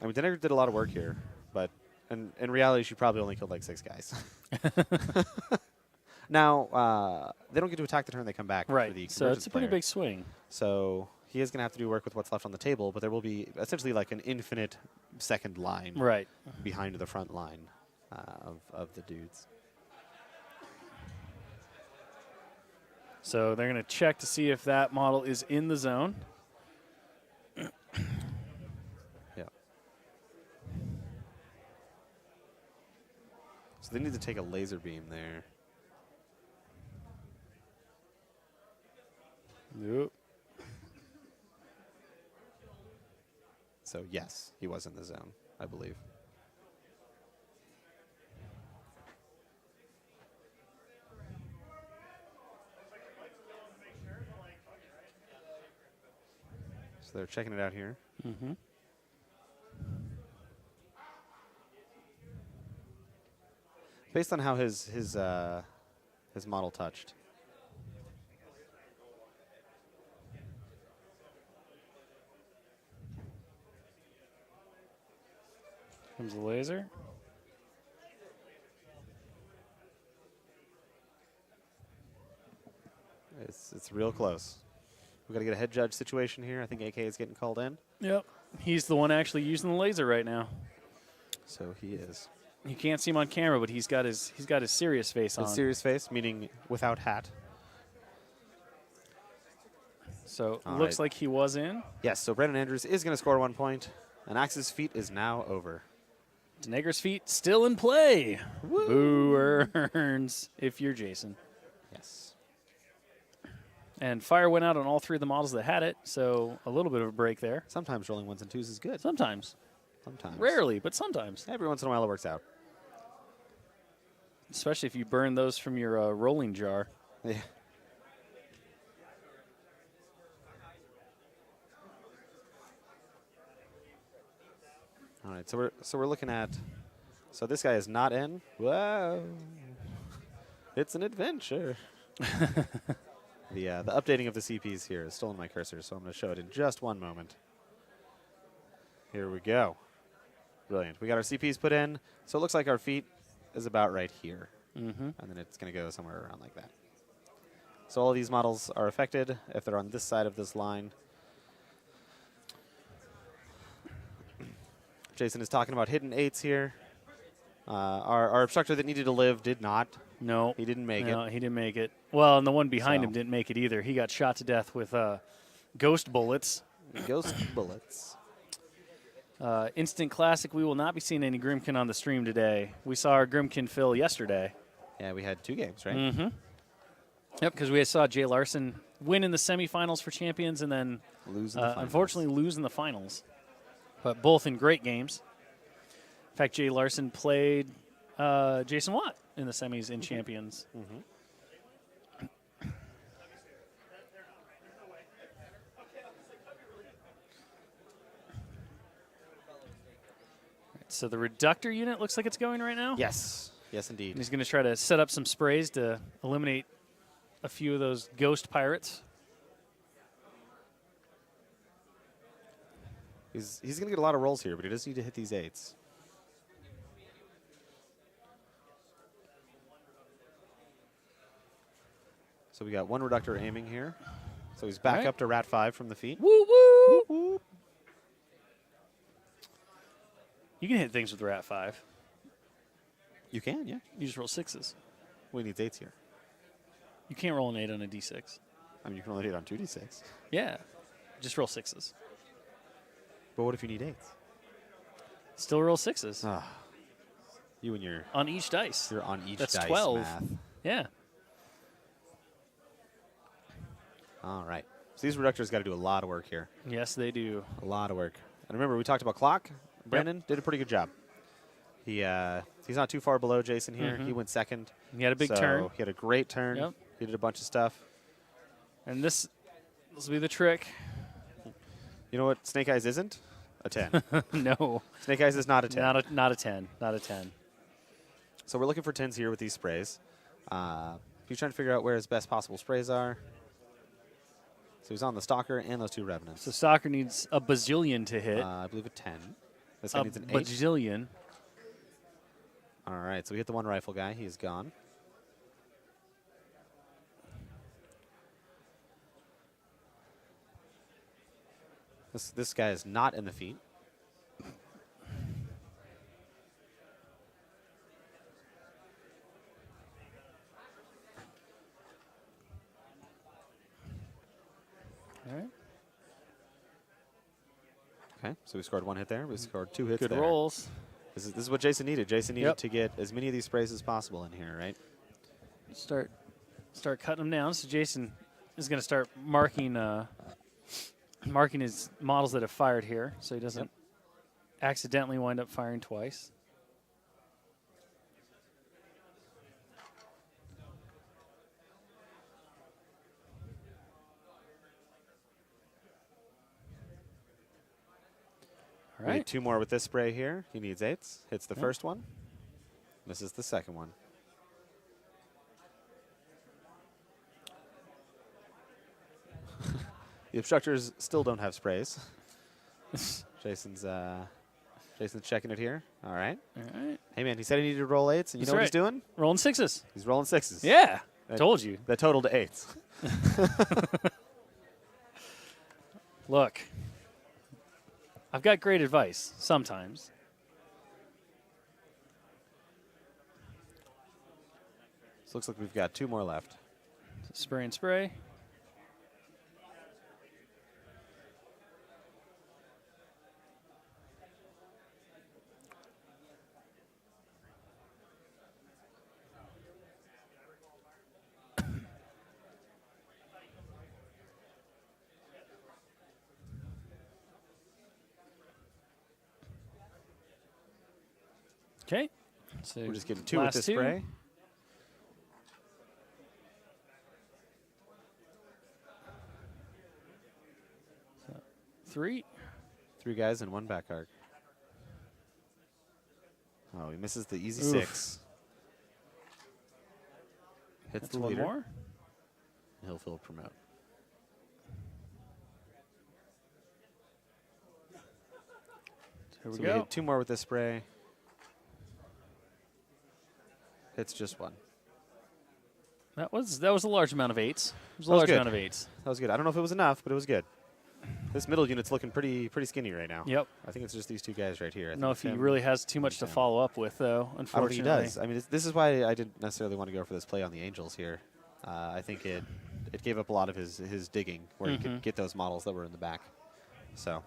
I mean, Denny did a lot of work here, but in reality, she probably only killed like 6 guys. Now, they don't get to attack the turn they come back. For Right. the So it's a pretty player. big swing. So he is going to have to do work with what's left on the table, but there will be essentially like an infinite second line Right. behind the front line of the dudes. So they're going to check to see if that model is in the zone. Yeah. So they need to take a laser beam there. Nope. So yes, he was in the zone, I believe. So they're checking it out here. Mm-hmm. Based on how his model touched. Comes the laser. It's real close. We got to get a head judge situation here. I think AK is getting called in. Yep. He's the one actually using the laser right now. So he is. You can't see him on camera, but he's got his serious face on. Serious face, meaning without hat. So All looks right. like he was in. Yes, so Brandon Andrews is going to score 1 point, and Axe's feat is now over. Deneger's feet still in play. Boo earns if you're Jason. Yes. And fire went out on all 3 of the models that had it, so a little bit of a break there. Sometimes rolling 1s and 2s is good. Sometimes. Sometimes. Rarely, but sometimes. Every once in a while it works out. Especially if you burn those from your rolling jar. Yeah. All right, so we're looking at. So this guy is not in. Whoa! It's an adventure. The updating of the CPs here is still on my cursor, so I'm going to show it in just one moment. Here we go. Brilliant. We got our CPs put in, so it looks like our feet is about right here, and then it's going to go somewhere around like that. So all of these models are affected if they're on this side of this line. Jason is talking about hidden 8s here. Our obstructor that needed to live did not. No. He didn't make it. No, he didn't make it. Well, and the one behind So. him didn't make it either. He got shot to death with ghost bullets. Ghost bullets. Instant classic, we will not be seeing any Grimkin on the stream today. We saw our Grimkin fill yesterday. Yeah, we had 2 games, right? Mm-hmm. Yep, because we saw Jay Larson win in the semifinals for champions and then Lose in the finals. unfortunately lose in the finals. But both in great games. In fact, Jay Larson played Jason Watt in the semis in champions. So the reductor unit looks like it's going right now. Yes. Yes, And indeed. he's going to try to set up some sprays to eliminate a few of those ghost pirates. He's going to get a lot of rolls here, but he does need to hit these 8s. So we got 1 reductor aiming here. So he's back Right. up to Rat 5 from the feet. Woo woo! You can hit things with Rat 5. You can, yeah. You just roll 6s. We need 8s here. You can't roll an 8 on a d6. I mean, you can only hit on 2d6. Yeah. Just roll 6s. But what if you need 8s? Still roll 6s Ah, you and your on each dice. you're on each That's dice 12. math. Yeah. All right. So these reductors got to do a lot of work here. Yes, they do. A lot of work. And remember, we talked about clock. Brandon did a pretty good job. He's not too far below Jason here. He went second. He had a big so turn. He had a great turn. Yep. He did a bunch of stuff. And this This will be the trick. You know what Snake Eyes isn't? A 10. No. Snake Eyes is not a 10. Not a 10. Not a 10. So we're looking for 10s here with these sprays. He's trying to figure out where his best possible sprays are. So he's on the Stalker and those 2 Revenants. So Stalker needs a bazillion to hit. I believe a 10. This guy needs an 8. Bazillion. All right, so we hit the 1 rifle guy. He is gone. This guy is not in the feet. All right. Okay, so we scored 1 hit there. We scored 2 hits Good there. rolls. This is what Jason needed. Jason needed to get as many of these sprays as possible in here, right? Start cutting them down. So Jason is going to start marking his models that have fired here, so he doesn't accidentally wind up firing twice. All We right. need 2 more with this spray here. He needs 8s. Hits the first one. Misses the second one. The obstructors still don't have sprays. Jason's checking it here. All right. All right. Hey, man, he said he needed to roll 8s, and you That's know what right. he's doing? Rolling 6s. He's rolling 6s. Yeah. That- Told you. That totaled to 8s. Look. I've got great advice sometimes. So looks like we've got 2 more left. Spray and spray. Okay. So We're just getting 2 with last this 2. spray. So 3. 3 guys and 1 back arc. Oh, he misses the easy Oof. 6. Hits That's the 1 leader. more. He'll fill promote. Here we So go. we hit 2 more with this spray. Hits just 1. That was a large amount of 8s. It was a That was large good. amount of 8s. That was good. I don't know if it was enough, but it was good. This middle unit's looking pretty skinny right now. Yep. I think it's just these 2 guys right here. I don't know if he really has too much to him. follow up with, though, I don't unfortunately. think he does. I mean, this is why I didn't necessarily want to go for this play on the Angels here. I think it gave up a lot of his digging where he could get those models that were in the back. So.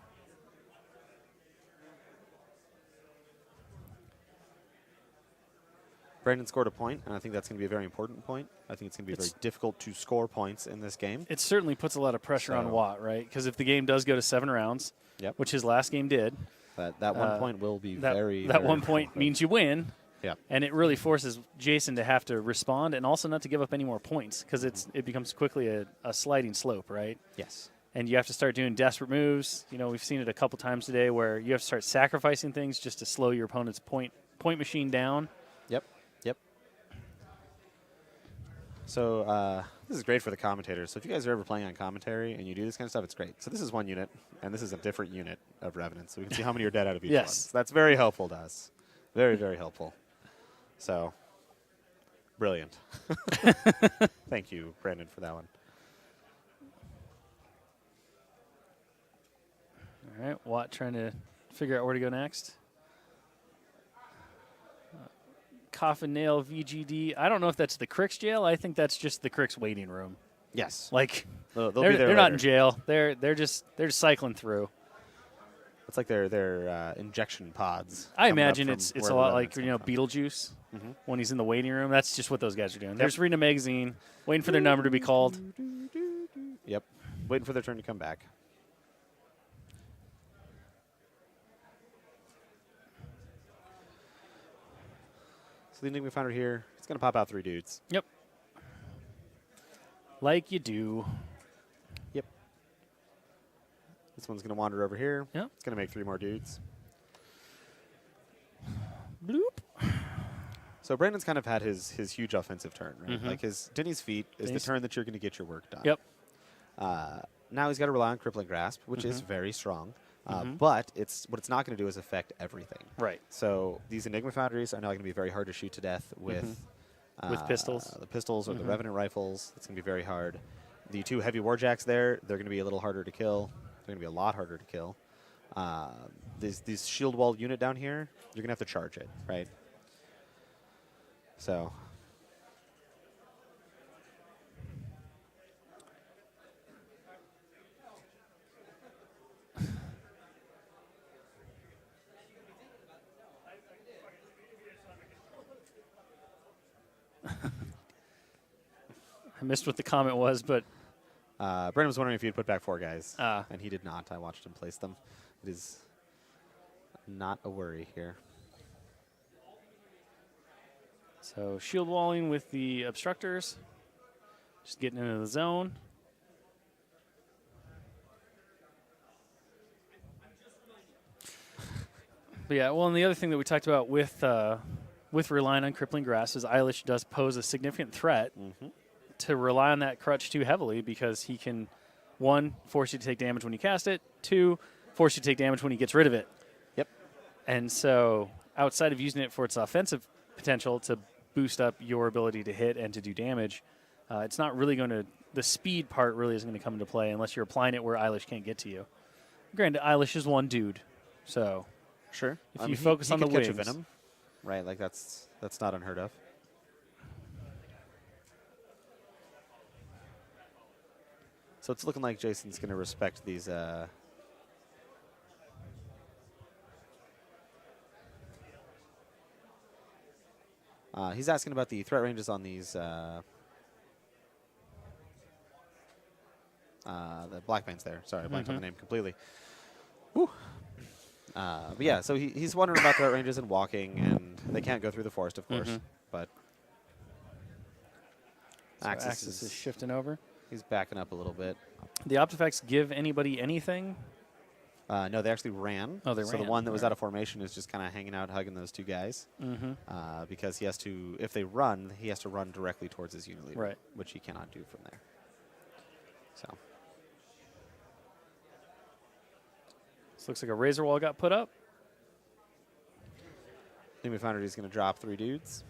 Brandon scored a point, and I think that's going to be a very important point. I think it's going to be very difficult to score points in this game. It certainly puts a lot of pressure on So- Watt, right? Because if the game does go to 7 rounds, which his last game did, That 1 point will be that very 1 point important. means you win. Yeah. And it really forces Jason to have to respond and also not to give up any more points because it becomes quickly a sliding slope, right? Yes. And you have to start doing desperate moves. You know, we've seen it a couple times today where you have to start sacrificing things just to slow your opponent's point machine down. Yep. So this is great for the commentators. So if you guys are ever playing on commentary and you do this kind of stuff, it's great. So this is 1 unit, and this is a different unit of Revenants. So we can see how many are dead out of each one. Yes. So that's very helpful to us. Very, very helpful. So, brilliant. Thank you, Brandon, for that one. All right, Watt trying to figure out where to go next. Coffin Nail VGD. I don't know if that's the Cricks jail. I think that's just the Cricks waiting room. Yes. Like They'll they're, be there they're not in later. jail. They're just cycling through. It's like their injection pods. I coming up imagine from it's where a the lot like Revenants come from. Beetlejuice when he's in the waiting room. That's just what those guys are doing. They're just reading a magazine, waiting for their number to be called. Yep. Waiting for their turn to come back. So the enigma finder here, it's going to pop out 3 dudes. Yep. Like you do. Yep. This one's going to wander over here. Yep. It's going to make 3 more dudes. Bloop. So Brandon's kind of had his huge offensive turn, right? Mhm. Like his Denny's feat is the turn that you're going to get your work done. Yep. Now he's got to rely on Crippling Grasp, which is very strong. But what it's not going to do is affect everything. Right. So these Enigma Foundries are now going to be very hard to shoot to death with pistols. The pistols or the Revenant rifles. It's going to be very hard. The 2 heavy Warjacks there, they're going to be a little harder to kill. They're going to be a lot harder to kill. This shield wall unit down here, you're going to have to charge it, right? So I missed what the comment was, but Brandon was wondering if he'd put back 4 guys, Ah. and he did not. I watched him place them. It is not a worry here. so shield walling with the obstructors, just getting into the zone. But yeah, well, and the other thing that we talked about with relying on Crippling Grasp is Eilish does pose a significant threat to rely on that crutch too heavily, because he can, 1, force you to take damage when you cast it, 2, force you to take damage when he gets rid of it. Yep. And so outside of using it for its offensive potential to boost up your ability to hit and to do damage, it's not really going to, the speed part really isn't going to come into play unless you're applying it where Eilish can't get to you. Granted, Eilish is one dude, so Sure. if you focus on the could catch wings. a Venom, right? Like that's not unheard of. So it's looking like Jason's going to respect these. He's asking about the threat ranges on these. The Black Banes there. Sorry, I blanked on the name completely. Whew. But yeah, so he's wondering about threat ranges and walking, and they can't go through the forest, of course. But So Axis is shifting over. He's backing up a little bit. The Optifacts give anybody anything? No, they actually ran. Oh, they so ran. the one that was out of formation is just kind of hanging out, hugging those 2 guys. Because he has to, if they run, he has to run directly towards his unit leader, Right. which he cannot do from there. So This looks like a razor wall got put up. Enemy Foundry is going to drop 3 dudes.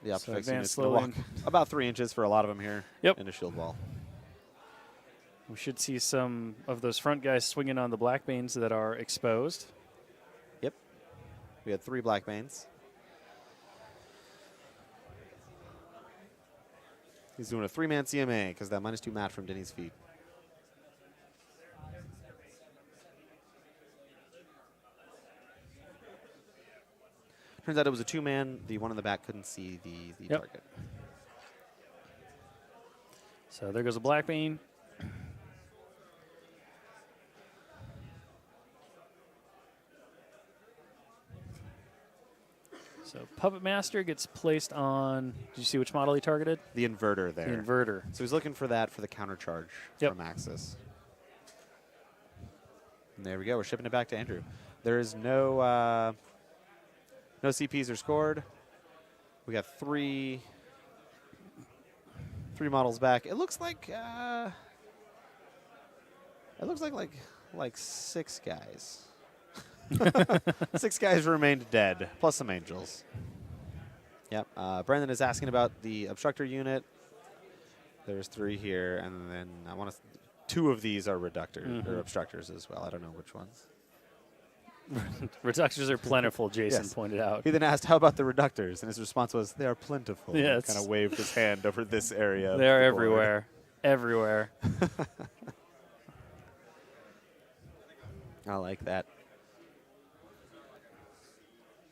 The So Optifacts advance unit's going to slowly. walk about 3 inches for a lot of them here in a shield wall. We should see some of those front guys swinging on the Black Banes that are exposed. Yep. We had 3 Black Banes. He's doing a 3-man CMA because that -2 mat from Denny's feet. Turns out it was a 2-man. The one in the back couldn't see the target. So there goes a Black Bane. So Puppet Master gets placed on, did you see which model he targeted? The inverter there. The inverter. So he's looking for that for the counter charge from Axis. And there we go. We're shipping it back to Andrew. There is no no CPs are scored. We got 3 models back. It looks like like 6 guys. 6 guys remained dead, plus some angels. Yep. Brendan is asking about the obstructor unit. There's 3 here, and then I want to. 2 of these are reductors or obstructors as well. I don't know which ones. Reductors are plentiful, Jason pointed out. He then asked, "How about the reductors?" And his response was, "They are plentiful." Yeah, kind of waved his hand over this area. They are everywhere, everywhere. I like that.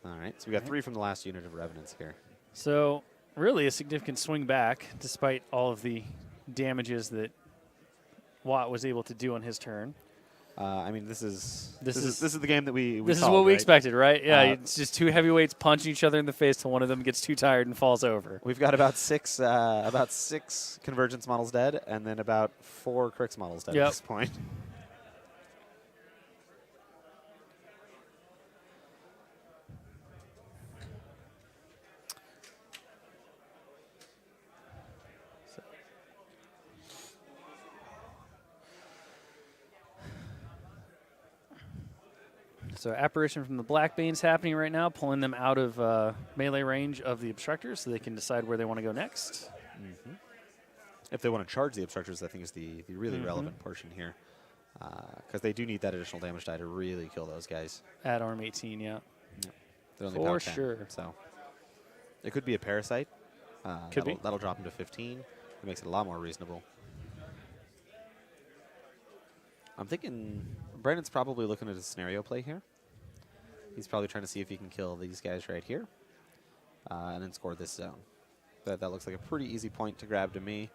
All right, so we got 3 from the last unit of Revenants here. So really a significant swing back, despite all of the damages that Watt was able to do on his turn. I mean, this is the game that we This is called, what we right? expected, right? Yeah, it's just two heavyweights punching each other in the face till one of them gets too tired and falls over. We've got about six Convergence models dead, and then about 4 Crix models dead at this point. So Apparition from the Blackbane's happening right now, pulling them out of melee range of the Obstructors so they can decide where they want to go next. Mm-hmm. If they want to charge the Obstructors, I think is the really relevant portion here. Because they do need that additional damage die to really kill those guys. At arm 18, yeah. They're only For power 10, sure. So it could be a Parasite. Could be. That'll drop him to 15. It makes it a lot more reasonable. I'm thinking Brandon's probably looking at a scenario play here. He's probably trying to see if he can kill these guys right here and then score this zone. That looks like a pretty easy point to grab to me.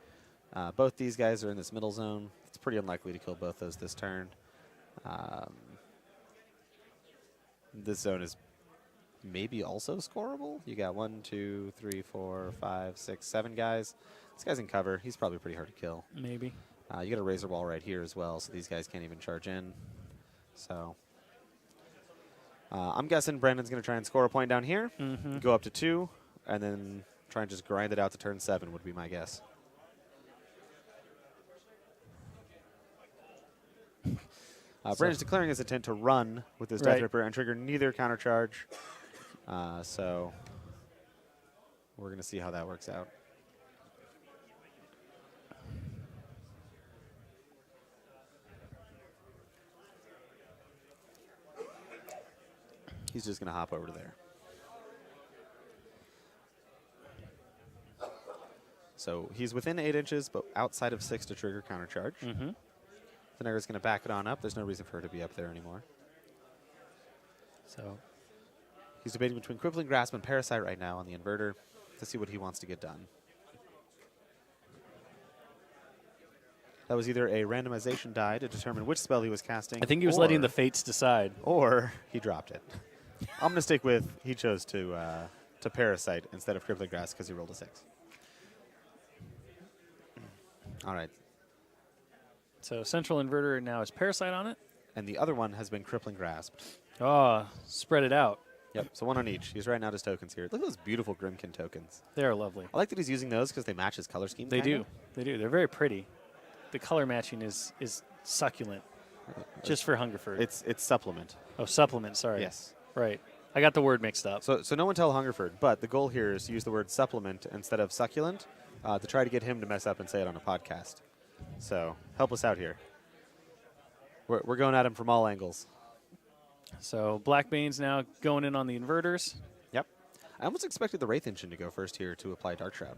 Both these guys are in this middle zone. It's pretty unlikely to kill both those this turn. This zone is maybe also scoreable. You got 1, 2, 3, 4, 5, 6, 7 guys. This guy's in cover. He's probably pretty hard to kill. Maybe. You got a Razor Ball right here as well, so these guys can't even charge in. So I'm guessing Brandon's going to try and score a point down here, go up to 2, and then try and just grind it out to turn 7 would be my guess. Brandon's declaring his intent to run with his Death Ripper and trigger neither counter charge. So we're going to see how that works out. He's just going to hop over to there. So he's within 8 inches, but outside of 6 to trigger counter charge. Thanagar's going to back it on up. There's no reason for her to be up there anymore. So he's debating between Crippling Grasp and Parasite right now on the inverter to see what he wants to get done. That was either a randomization die to determine which spell he was casting. I think he was letting the fates decide. Or he dropped it. I'm going to stick with he chose to Parasite instead of Crippling Grasp because he rolled a 6. All right. So central inverter now has Parasite on it. And the other one has been Crippling Grasp. Oh, spread it out. Yep, so 1 on each. He's writing out his tokens here. Look at those beautiful Grimkin tokens. They are lovely. I like that he's using those because they match his color scheme. They do. They do. They're very pretty. The color matching is succulent. Just for Hungerford. It's supplement. Oh, supplement. Sorry. Yes. Right. I got the word mixed up. So no one tell Hungerford, but the goal here is to use the word supplement instead of succulent to try to get him to mess up and say it on a podcast. So help us out here. We're going at him from all angles. So Blackbane's now going in on the inverters. Yep. I almost expected the Wraith Engine to go first here to apply Dark Shroud.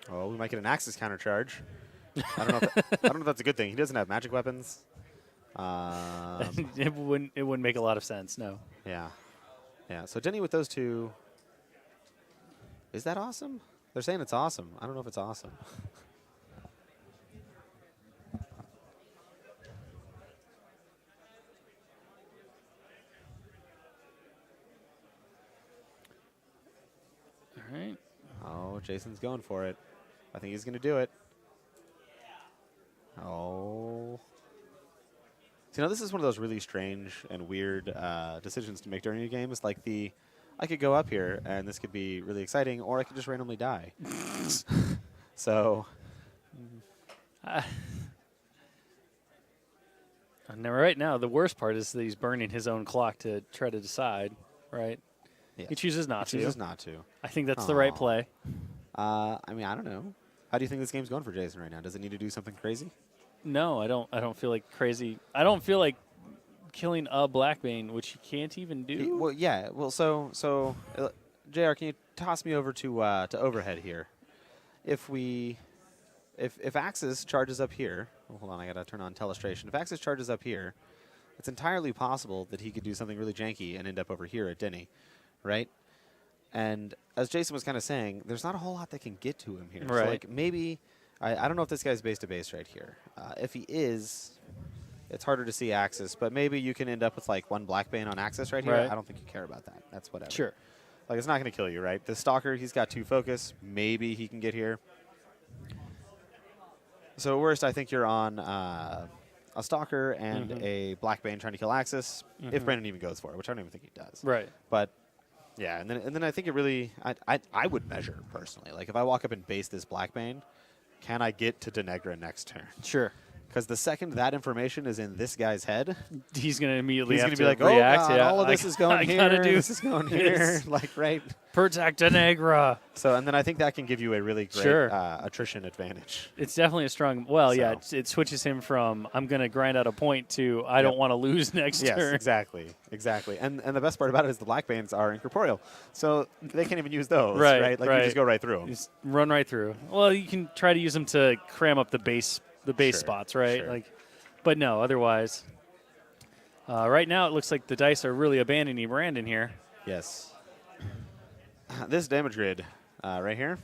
Oh, we might get an Axis counter charge. I don't know if that's a good thing. He doesn't have magic weapons. It wouldn't make a lot of sense, no. Yeah. Yeah, so Denny with those two. Is that awesome? They're saying it's awesome. I don't know if it's awesome. All right. Oh, Jason's going for it. I think he's going to do it. Oh. So, this is one of those really strange and weird decisions to make during a game. It's like I could go up here, and this could be really exciting, or I could just randomly die. So. Now, right now, the worst part is that he's burning his own clock to try to decide, right? Yes. He chooses not to. He chooses not to. I think that's the right play. I mean, I don't know. How do you think this game's going for Jason right now? Does it need to do something crazy? No, I don't feel like crazy. I don't feel like killing a Blackbane, which he can't even do. Well, yeah. Well, so JR, can you toss me over to overhead here? If Axis charges up here, hold on, I gotta turn on Telestration. If Axis charges up here, it's entirely possible that he could do something really janky and end up over here at Denny, right? And as Jason was kind of saying, there's not a whole lot that can get to him here. Right. So like maybe I don't know if this guy's base to base right here. If he is, it's harder to see Axis, but maybe you can end up with like 1 Blackbane on Axis right here. Right. I don't think you care about that. That's whatever. Sure. Like, it's not going to kill you, right? The Stalker, he's got 2 focus. Maybe he can get here. So at worst, I think you're on a Stalker and a Blackbane trying to kill Axis, if Brandon even goes for it, which I don't even think he does. Right. But yeah, and then I think it really, I would measure personally. Like, if I walk up and base this Blackbane, can I get to Denegra next turn? Sure. Because the second that information is in this guy's head, He's going to immediately he's have going to be like, react. oh, God, yeah, all of this is going here, gotta do this is going here, like, right? Protect Denegra. So, and then I think that can give you a really great attrition advantage. It's definitely a strong. Well, So. yeah, it switches him from I'm going to grind out a point to I don't want to lose next Yes, turn. exactly. And the best part about it is the Blackbanes are incorporeal, so they can't even use those, Right, Like, you just go right through them. Just run right through. Well, you can try to use them to cram up the base Sure, spots, right? sure. Like, but no, otherwise. Right now, it looks like the dice are really abandoning Brandon here. Yes. This damage grid right here,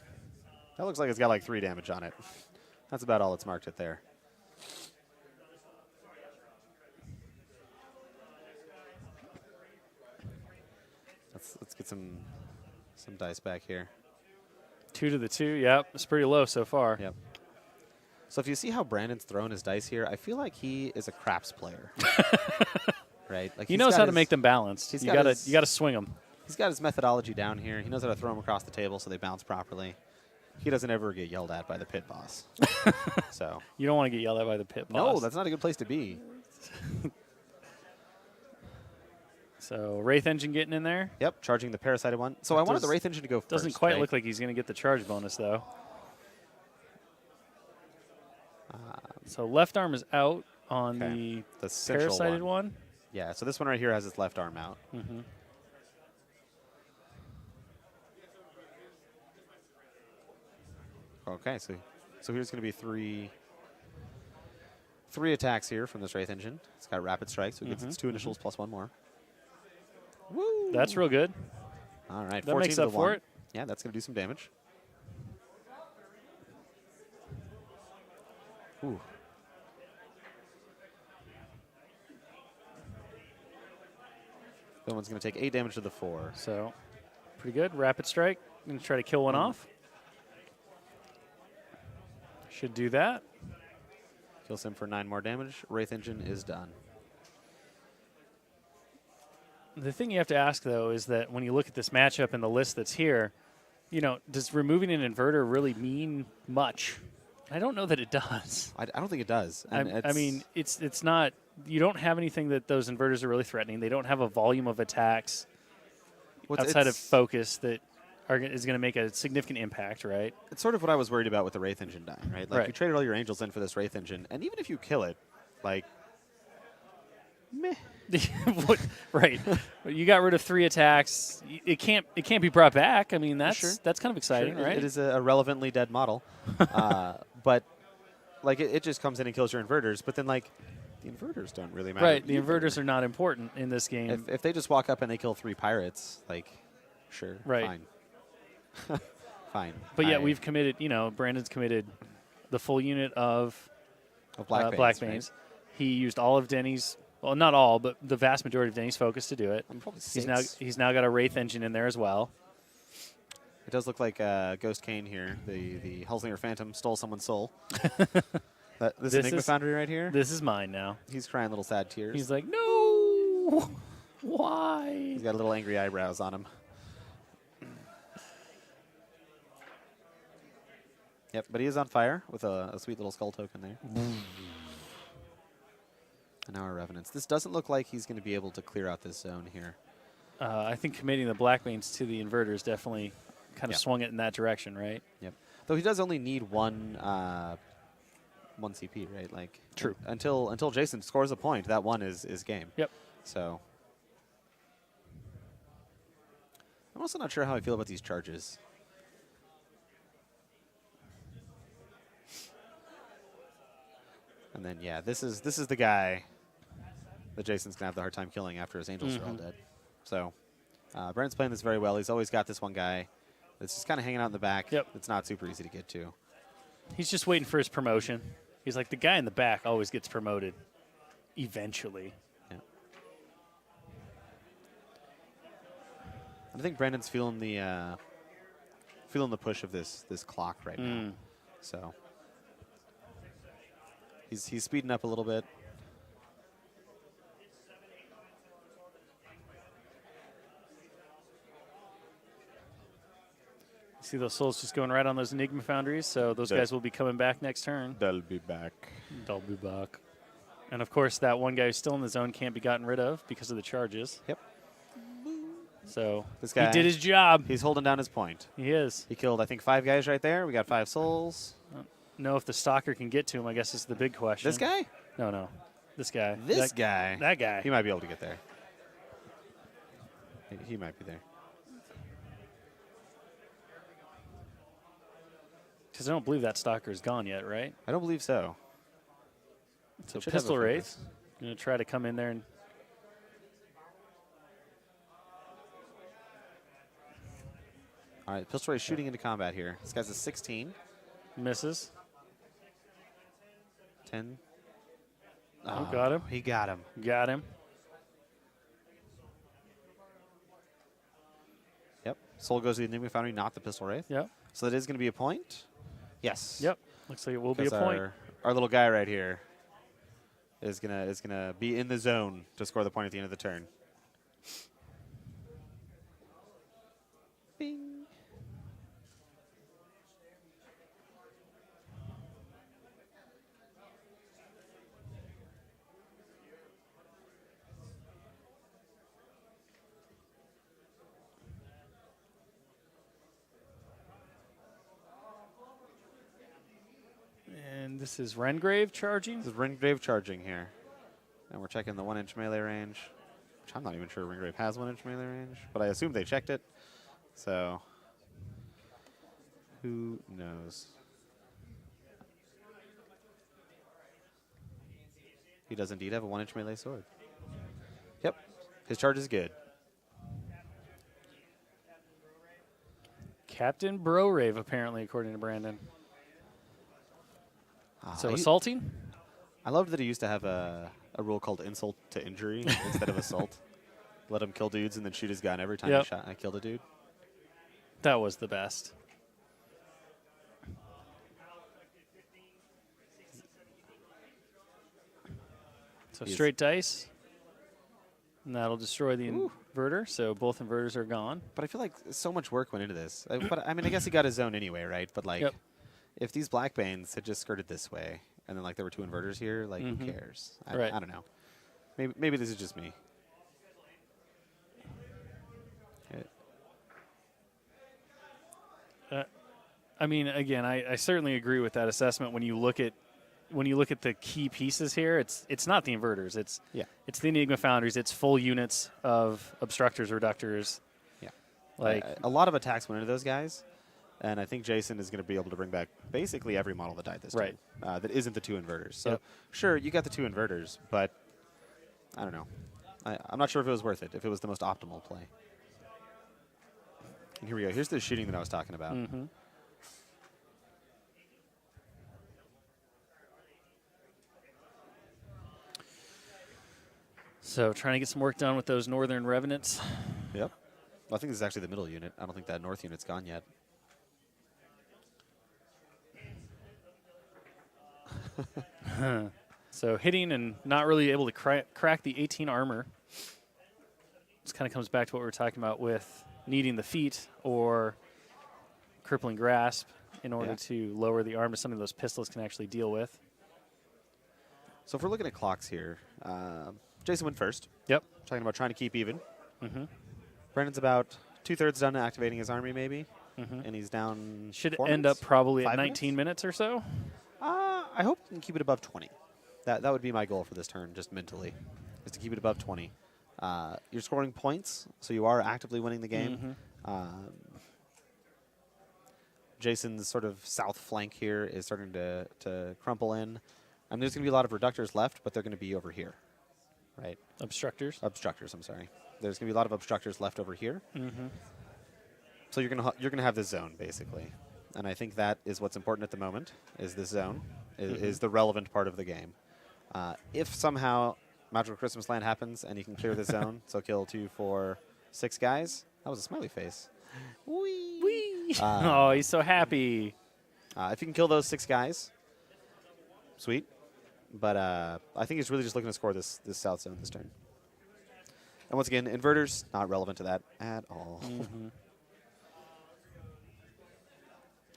that looks like it's got like 3 damage on it. That's about all it's marked it there. Let's get some dice back here. 2 to the 2. Yep, it's pretty low so far. Yep. So if you see how Brandon's throwing his dice here, I feel like he is a craps player. Right? Like, He knows how to make them balanced. he's You got gotta his- swing them. He's got his methodology down here. He knows how to throw them across the table so they bounce properly. He doesn't ever get yelled at by the pit boss. So You don't want to get yelled at by the pit boss. no, that's not a good place to be. So Wraith Engine getting in there. Yep, charging the parasited one. So I wanted the Wraith Engine to go first. Doesn't quite right? look like he's going to get the charge bonus, though. So left arm is out on The the central parasited one. Yeah, so this one right here has its left arm out. Okay, so here's going to be three attacks here from this Wraith Engine. It's got rapid strike, so it gets its 2 initials plus 1 more. Woo! That's real good. All right, That 14 makes to up the for 1. it. Yeah, that's going to do some damage. Ooh. That one's going to take 8 damage to the 4. So pretty good. Rapid strike. Going to try to kill one off. Should do that. Kills him for 9 more damage. Wraith Engine is done. The thing you have to ask, though, is that when you look at this matchup and the list that's here, you know, does removing an inverter really mean much? I don't know that it does. I don't think it does. And I mean, it's not. You don't have anything that those inverters are really threatening. They don't have a volume of attacks outside of focus that is going to make a significant impact, right? It's sort of what I was worried about with the Wraith Engine dying, right? Like, Right. you traded all your angels in for this Wraith Engine, and even if you kill it, like, meh. Right. You got rid of 3 attacks. It can't be brought back. I mean, that's Sure. that's kind of exciting, Sure, right? It is a relevantly dead model. But, like, it just comes in and kills your inverters, but then, like, the inverters don't really matter. Right. The either. inverters are not important in this game. If they just walk up and they kill 3 pirates, like, sure, Right. fine. Fine. But yet we've committed, you know, Brandon's committed the full unit of Blackbanes. Blackbanes. Right? He used all of Denny's, well, not all, but the vast majority of Denny's focus to do it. Probably 6. He's now got a Wraith Engine in there as well. It does look like Ghost Kane here. The Hellslinger Phantom stole someone's soul. This Enigma is- Foundry right here. This is mine now. He's crying little sad tears. He's like, no, why? He's got little angry eyebrows on him. Yep, but he is on fire with a sweet little skull token there. And now our Revenants. This doesn't look like he's going to be able to clear out this zone here. I think committing the Blackbanes to the inverters definitely kind of swung it in that direction, right? Yep. Though he does only need one CP, right? Like, True. Until Jason scores a point, that one is game. Yep. So I'm also not sure how I feel about these charges. And then this is the guy that Jason's gonna have the hard time killing after his angels are all dead. So Brent's playing this very well. He's always got this one guy that's just kind of hanging out in the back. Yep. It's not super easy to get to. He's just waiting for his promotion. He's like, the guy in the back always gets promoted. eventually. Yeah. I think Brandon's feeling the push of this clock right now. So he's speeding up a little bit. See those souls just going right on those Enigma Foundries, so those guys will be coming back next turn. They'll be back. They'll be back. And, of course, that one guy who's still in the zone can't be gotten rid of because of the charges. Yep. So this guy, he did his job. He's holding down his point. He is. He killed, I think, 5 guys right there. We got 5 souls. Know if the stalker can get to him, I guess, is the big question. This guy? No. This guy. This guy? That guy. He might be able to get there. He might be there. Because I don't believe that stalker is gone yet, right? I don't believe so. So Pistol Wraith going to try to come in there and... All right, Pistol Wraith shooting into combat here. This guy's a 16. Misses. 10. Oh, got him. He got him. Got him. Yep. Soul goes to the Enigma Foundry, not the Pistol Wraith. Yep. So that is going to be a point. Yes. Yep. Looks like it will be a point. Our little guy right here is gonna be in the zone to score the point at the end of the turn. Bing. And this is Rengrave charging. This is Rengrave charging here. And we're checking the 1-inch melee range, which I'm not even sure Rengrave has 1-inch melee range, but I assume they checked it. So who knows? He does indeed have a 1-inch melee sword. Yep. His charge is good. Captain Brorave, apparently, according to Brandon. So assaulting? I loved that he used to have a rule called insult to injury instead of assault. Let him kill dudes and then shoot his gun every time I killed a dude. That was the best. So straight dice. And that'll destroy the inverter, so both inverters are gone. But I feel like so much work went into this. But I mean, I guess he got his zone anyway, right? But like, if these Blackbanes had just skirted this way, and then like there were 2 inverters here, like who cares? I don't know. Maybe this is just me. I mean, again, I certainly agree with that assessment. When you look at the key pieces here, it's not the inverters. It's the Enigma Foundries. It's full units of obstructors, reductors. Yeah, like a lot of attacks went into those guys, and I think Jason is going to be able to bring back basically every model that died this turn that isn't the 2 inverters. So sure, you got the 2 inverters, but I don't know. I'm not sure if it was worth it. If it was the most optimal play. And here we go. Here's the shooting that I was talking about. So trying to get some work done with those northern revenants. Yep. Well, I think this is actually the middle unit. I don't think that north unit's gone yet. So hitting and not really able to crack the 18 armor. This kind of comes back to what we were talking about with needing the feet or crippling grasp in order to lower the armor, something those pistols can actually deal with. So if we're looking at clocks here, Jason went first. Yep. Talking about trying to keep even. Brandon's about 2/3 done activating his army, maybe. And he's down. Should 4 end minutes? up probably 5 at 19 minutes or so. I hope we can keep it above 20. That would be my goal for this turn, just mentally, is to keep it above 20. You're scoring points, so you are actively winning the game. Jason's sort of south flank here is starting to crumple in. And there's going to be a lot of reductors left, but they're going to be over here, right? Obstructors? Obstructors, I'm sorry. There's going to be a lot of obstructors left over here. So you're going to have this zone, basically. And I think that is what's important at the moment, is this zone, is the relevant part of the game. If somehow Magical Christmas Land happens and you can clear the zone, so kill 2, 4, 6 guys. That was a smiley face. Whee! Oh, he's so happy. If you can kill those 6 guys, sweet. But I think he's really just looking to score this south zone this turn. And once again, inverters, not relevant to that at all. Mm-hmm.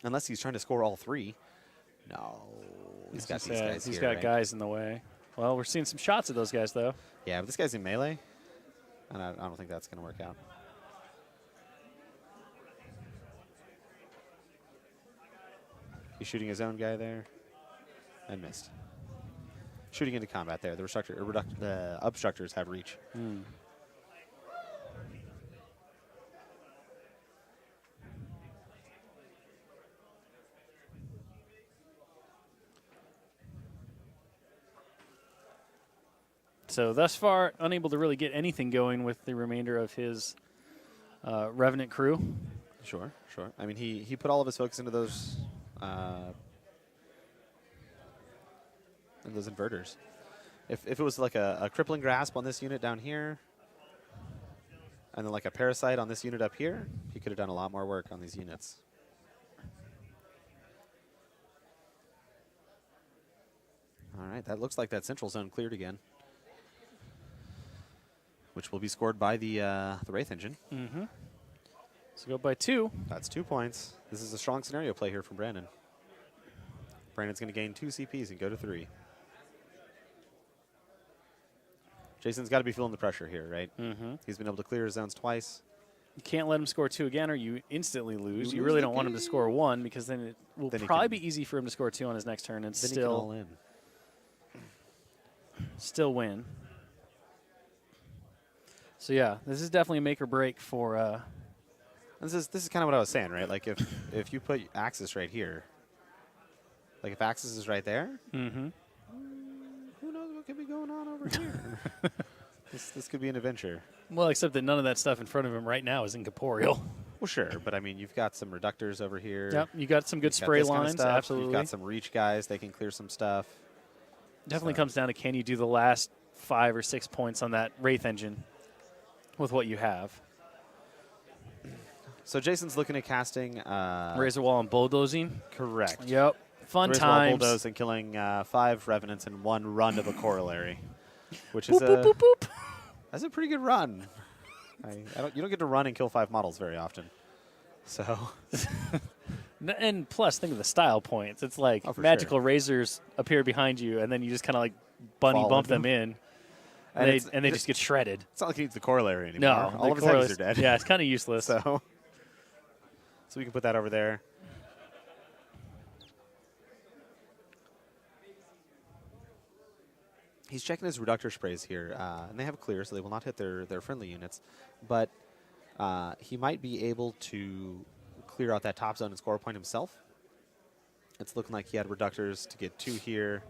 Unless he's trying to score all 3. No. He's got these guys He's here, got right? guys in the way. Well, we're seeing some shots of those guys, though. Yeah, but this guy's in melee. And I don't think that's going to work out. He's shooting his own guy there. And missed. Shooting into combat there. The obstructors have reach. Mm. So thus far, unable to really get anything going with the remainder of his Revenant crew. Sure. I mean, he put all of his focus into those inverters. If it was like a crippling grasp on this unit down here, and then like a parasite on this unit up here, he could have done a lot more work on these units. All right, that looks like that central zone cleared again, which will be scored by the Wraith Engine. Mm-hmm. So go by 2. That's 2 points. This is a strong scenario play here from Brandon. Brandon's going to gain 2 CPs and go to 3. Jason's got to be feeling the pressure here, right? Mm-hmm. He's been able to clear his zones twice. You can't let him score 2 again, or you instantly lose. You lose really the don't want him to game. score 1, because then it will Then he probably can- be easy for him to score 2 on his next turn and Then he can all still in. win. So yeah, this is definitely a make or break for. This is kind of what I was saying, right? Like if you put Axis right here, like if Axis is right there, Mm-hmm. who knows what could be going on over here? This could be an adventure. Well, except that none of that stuff in front of him right now is incorporeal. Well, sure, but I mean, you've got some reductors over here. Yep, you got some good You've got spray this kind of lines. stuff. Absolutely. You've got some reach guys. They can clear some stuff. Definitely So- comes down to, can you do the last 5 or 6 points on that Wraith Engine with what you have? So Jason's looking at casting. Razor Wall and bulldozing. Correct. Yep. Fun Razor Wall times. bulldoze and killing 5 revenants in 1 run of a corollary, which Boop, is boop, boop, boop. that's a pretty good run. You don't get to run and kill 5 models very often. So And plus, think of the style points. It's like Oh, for magical razors appear behind you, and then you just kind of like bunny Fall bump into them in, And and they just get shredded. it's not like he needs the corollary No, anymore. All the of his heavies are correlates- dead. Yeah, it's kind of useless. So we can put that over there. He's checking his reductor sprays here, and they have clear, so they will not hit their friendly units. But he might be able to clear out that top zone and score a point himself. It's looking like he had reductors to get 2 here,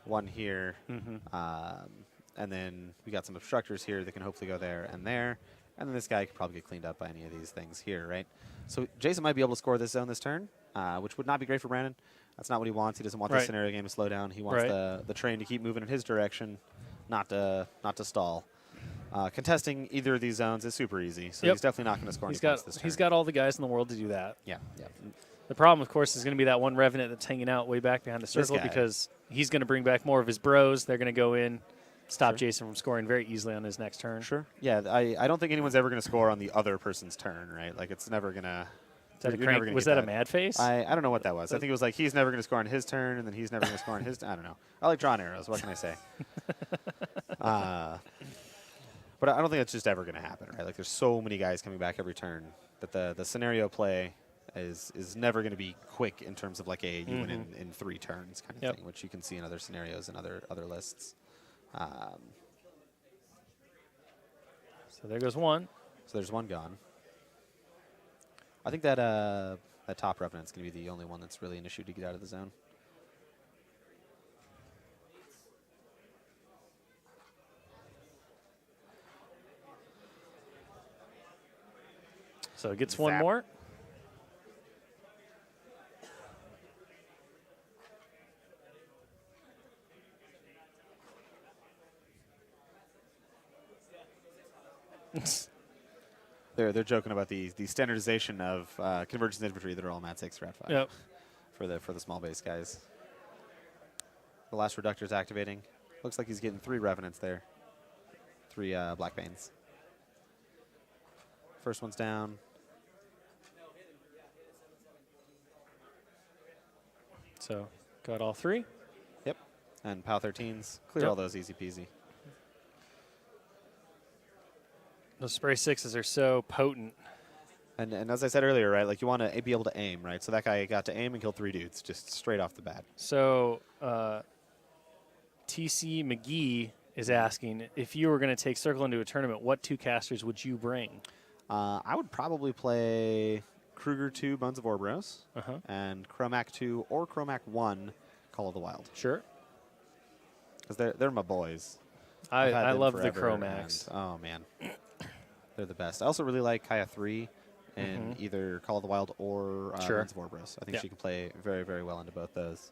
1 here, and then we got some obstructors here that can hopefully go there, and then this guy could probably get cleaned up by any of these things here, right? So Jason might be able to score this zone this turn, which would not be great for Brandon. That's not what he wants. He doesn't want Right. the scenario game to slow down. He wants Right. the train to keep moving in his direction, not to stall. Contesting either of these zones is super easy, so Yep. he's definitely not going to score any points this turn. He's got all the guys in the world to do that. Yeah. The problem, of course, is going to be that one Revenant that's hanging out way back behind the circle, guy. because he's going to bring back more of his bros. They're going to go in, stop Sure. Jason from scoring very easily on his next turn. Sure. Yeah, I don't think anyone's ever going to score on the other person's turn, right? Like, it's never going to... Was that a mad face? I don't know what that was. I think it was like he's never going to score on his turn, and then he's never going to score on his... I don't know. I like drawing arrows. What can I say? But I don't think that's just ever going to happen, right? Like, there's so many guys coming back every turn that the scenario play is never going to be quick in terms of like you win in 3 turns kind of Yep. thing, which you can see in other scenarios and other lists. So there goes one. So there's 1 gone. I think that top Revenant's going to be the only one that's really an issue to get out of the zone. So it gets one Zap. more. They're joking about the standardization of Convergence infantry that are all Mat 6 Strat 5 Yep. for the small base guys. The last Reductor's activating. Looks like he's getting 3 Revenants there. 3 Black Banes. First one's down. So got all 3. Yep. And POW 13s. Clear all those easy peasy. Those spray 6s are so potent. And as I said earlier, right, like you want to be able to aim, right? So that guy got to aim and kill 3 dudes just straight off the bat. So TC McGee is asking, if you were going to take Circle into a tournament, what 2 casters would you bring? I would probably play Kruger 2, Bones of Orboros, and Chromac 2 or Chromac 1, Call of the Wild. Sure. Because they're my boys. I love the forever, Chromacs. and, oh, man. They're the best. I also really like Kaya 3 in either Call of the Wild or Bones of Orboros. I think she can play very, very well into both those.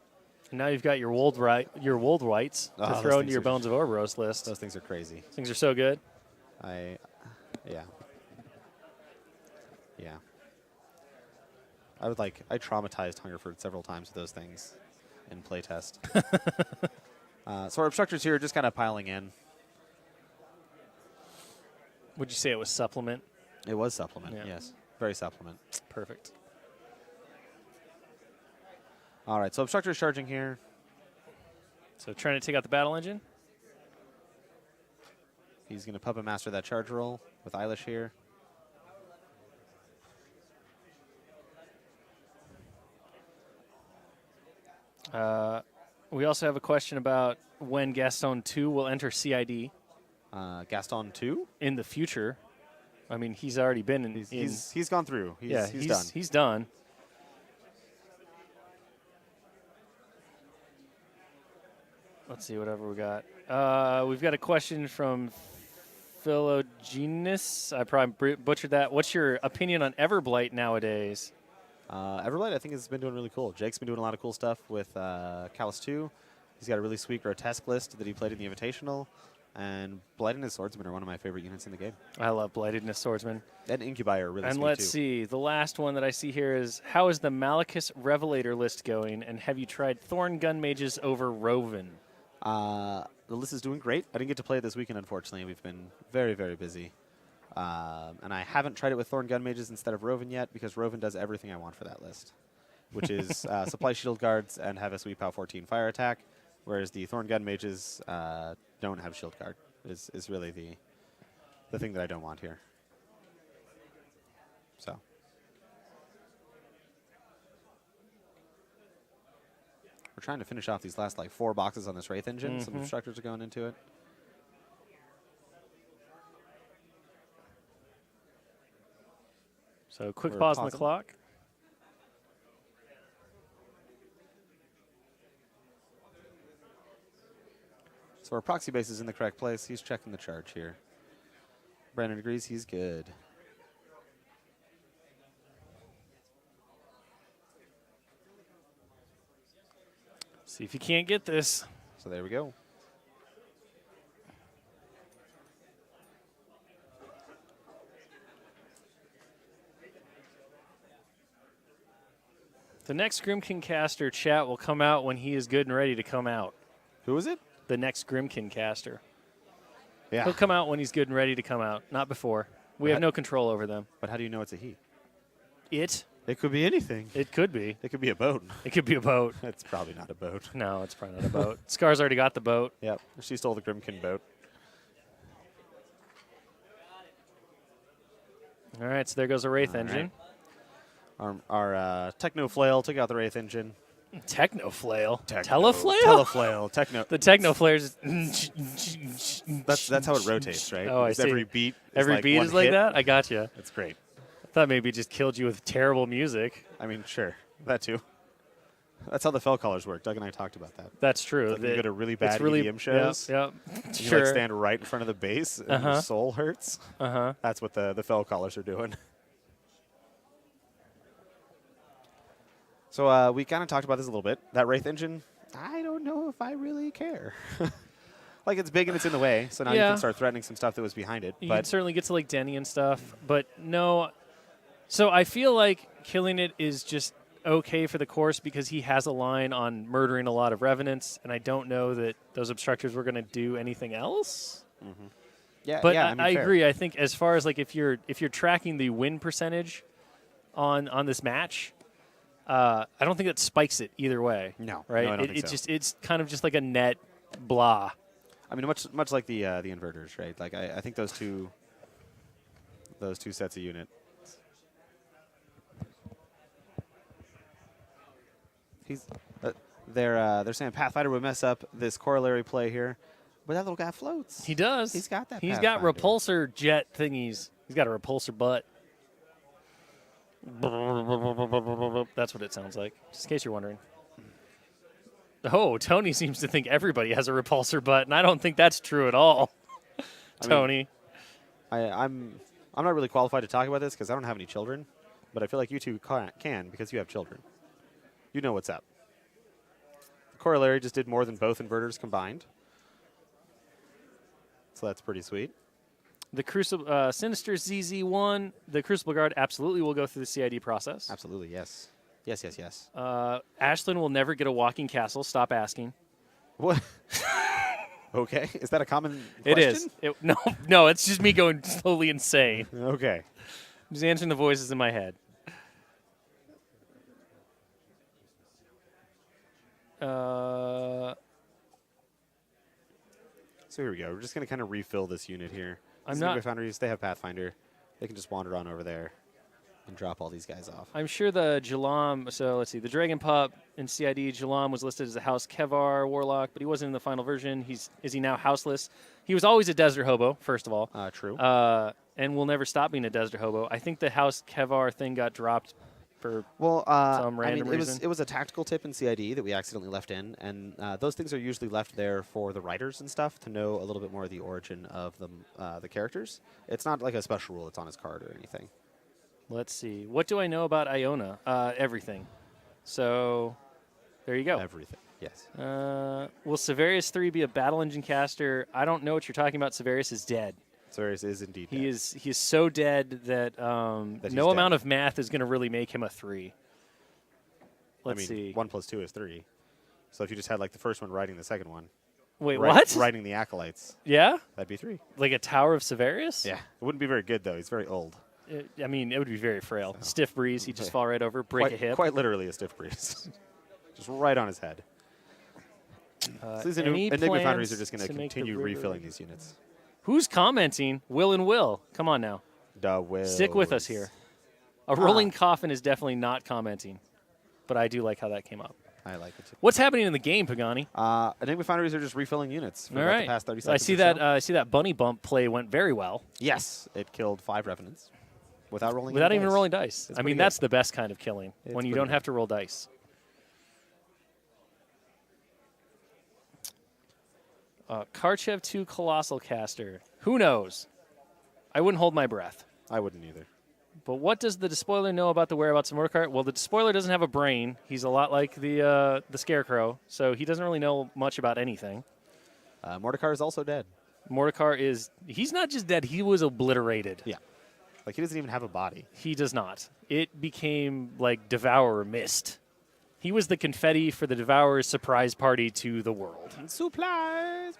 And now you've got your Wold Whites to throw into your Bones of Orboros list. Those things are crazy. Those things are so good. Yeah. I traumatized Hungerford several times with those things in playtest. So our obstructors here are just kind of piling in. Would you say it was supplement? It was supplement, yes. Very supplement. Perfect. All right, so obstructor's charging here. So trying to take out the battle engine. He's going to Puppet Master that charge roll with Eilish here. We also have a question about when Gaston 2 will enter CID. Gaston 2? In the future. I mean, he's already been in. He's gone through. He's done. He's done. Let's see, whatever we got. We've got a question from Philogenus. I probably butchered that. What's your opinion on Everblight nowadays? Everblight, I think, has been doing really cool. Jake's been doing a lot of cool stuff with Callus 2. He's got a really sweet grotesque list that he played in the Invitational. And Blight and his Swordsman are one of my favorite units in the game. I love Blighted and his Swordsman. And Incubi are really sweet, and let's see. The last one that I see here is, how is the Malachus Revelator list going? And have you tried Thorn Gun Mages over Roven? The list is doing great. I didn't get to play it this weekend, unfortunately. We've been very, very busy. And I haven't tried it with Thorn Gun Mages instead of Roven yet, because Roven does everything I want for that list, which is supply shield guards and have a sweet POW 14 fire attack, whereas the Thorn Gun Mages don't have shield guard, is really the thing that I don't want here. So. We're trying to finish off these last, 4 boxes on this Wraith engine. Some obstructors are going into it. So quick pause on the clock. So our proxy base is in the correct place. He's checking the charge here. Brandon agrees he's good. See if you can't get this. So there we go. The next Grimkin caster chat will come out when he is good and ready to come out. Who is it? The next Grimkin caster. Yeah. He'll come out when he's good and ready to come out, not before. We have no control over them. But how do you know it's a he? It could be anything. It could be. It could be a boat. It could be a boat. It's probably not a boat. No, it's probably not a boat. Scar's already got the boat. Yep. She stole the Grimkin boat. All right, so there goes a Wraith engine. Right. Our Techno Flail took out the Wraith engine. Techno Flail? Teleflail? Teleflail. Techno. The Techno Flair's. That's how it rotates, right? Oh, I see. Every beat is like that? I got you. That's great. I thought maybe it just killed you with terrible music. I mean, sure. That too. That's how the Fell Callers work. Doug and I talked about that. That's true. You go to really bad EDM shows. Yep. And Sure. you stand right in front of the bass and your soul hurts. That's what the Fell Callers are doing. So we kind of talked about this a little bit. That Wraith engine, I don't know if I really care. Like, it's big and it's in the way, so now you can start threatening some stuff that was behind it. You but can certainly get to, like, Denny and stuff, but no. So I feel like killing it is just okay for the course because he has a line on murdering a lot of Revenants, and I don't know that those Obstructors were going to do anything else. Mm-hmm. Yeah, but yeah, I agree. I think as far as, like, if you're tracking the win percentage on this match, I don't think that spikes it either way. No, right? No, I don't think so. It's kind of just like a net blah. I mean, much like the inverters, right? Like I think those two sets of units. They're saying Pathfinder would mess up this corollary play here, but that little guy floats. He does. He's got that. He's got Pathfinder. repulsor jet thingies. He's got a repulsor butt. That's what it sounds like, just in case you're wondering. Oh, Tony seems to think everybody has a repulsor butt, and I don't think that's true at all. Tony. I'm not really qualified to talk about this because I don't have any children, but I feel like you two can because you have children. You know what's up. The corollary just did more than both inverters combined, so that's pretty sweet. The Crucible Sinister ZZ1, the Crucible Guard absolutely will go through the CID process. Absolutely, yes. Yes. Ashlyn will never get a walking castle. Stop asking. What? Okay. Is that a common It question? is. No, it's just me going slowly insane. Okay. I'm just answering the voices in my head. So here we go. We're just going to kind of refill this unit here. Foundries, they have Pathfinder. They can just wander on over there and drop all these guys off. I'm sure the Jalam, so let's see, the Dragon Pup in CID, Jalam was listed as a House Kevar Warlock, but he wasn't in the final version. Is he now houseless? He was always a Desert Hobo, first of all. True. And will never stop being a Desert Hobo. I think the House Kevar thing got dropped for some random reason. It was a tactical tip in CID that we accidentally left in, and those things are usually left there for the writers and stuff to know a little bit more of the origin of the characters. It's not like a special rule that's on his card or anything. Let's see. What do I know about Iona? Everything. So there you go. Everything, yes. Will Severius 3 be a battle engine caster? I don't know what you're talking about. Severius is dead. Severius is indeed dead. He is so dead that no amount of math is going to really make him a 3. Let's see. 1 + 2 is 3. So if you just had like the first one writing the second one. Wait, what? Writing the Acolytes. Yeah? That'd be 3. Like a Tower of Severius? Yeah. It wouldn't be very good, though. He's very old. It would be very frail. So. Stiff breeze. He'd just fall right over, break a hip. Quite literally a stiff breeze. Just right on his head. So these Enigma Foundries are just going to continue refilling these units. Who's commenting? Will and Will. Come on now. Stick with us here. A rolling coffin is definitely not commenting, but I do like how that came up. I like it too. What's happening in the game, Pagani? Enigma Foundries are just refilling units for the past 30 seconds. I see that bunny bump play went very well. Yes, it killed 5 Revenants without rolling. Without even rolling dice. I mean, that's the best kind of killing when you don't have to roll dice. Karchev 2 Colossal Caster. Who knows? I wouldn't hold my breath. I wouldn't either. But what does the Despoiler know about the whereabouts of Mordekar? Well, the Despoiler doesn't have a brain. He's a lot like the Scarecrow, so he doesn't really know much about anything. Mordekar is also dead. Mordekar he's not just dead, he was obliterated. Yeah. Like, he doesn't even have a body. He does not. It became like Devourer mist. He was the confetti for the Devourer's surprise party to the world. Supplies!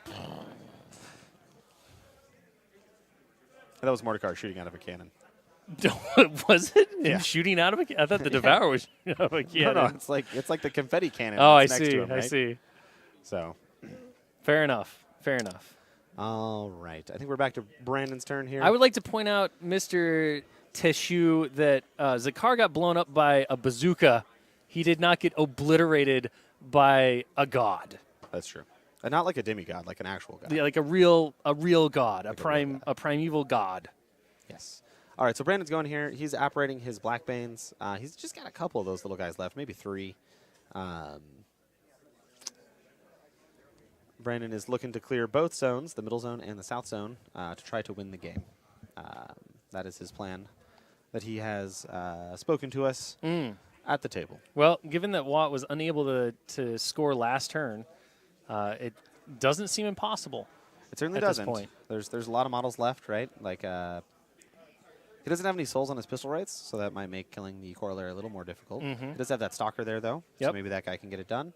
That was Mordekar shooting out of a cannon. Was it? Yeah. Him shooting out of a cannon? I thought the Devourer was shooting out of a cannon. No, it's like the confetti cannon. Oh, I next see. to him, right? I see. So. Fair enough. All right. I think we're back to Brandon's turn here. I would like to point out, Mr. Teshu, that Zakar got blown up by a bazooka. He did not get obliterated by a god. That's true. And not like a demigod, like an actual god. Yeah, like a real god, like a primeval god. Yes. All right, so Brandon's going here. He's operating his Blackbanes. He's just got a couple of those little guys left, maybe 3. Brandon is looking to clear both zones, the middle zone and the south zone, to try to win the game. That is his plan that he has spoken to us at the table. Well, given that Watt was unable to score last turn, it doesn't seem impossible. It certainly at this doesn't. point. There's a lot of models left, right? Like he doesn't have any souls on his pistol rates, so that might make killing the corollary a little more difficult. He does have that stalker there, though, so Yep. maybe that guy can get it done.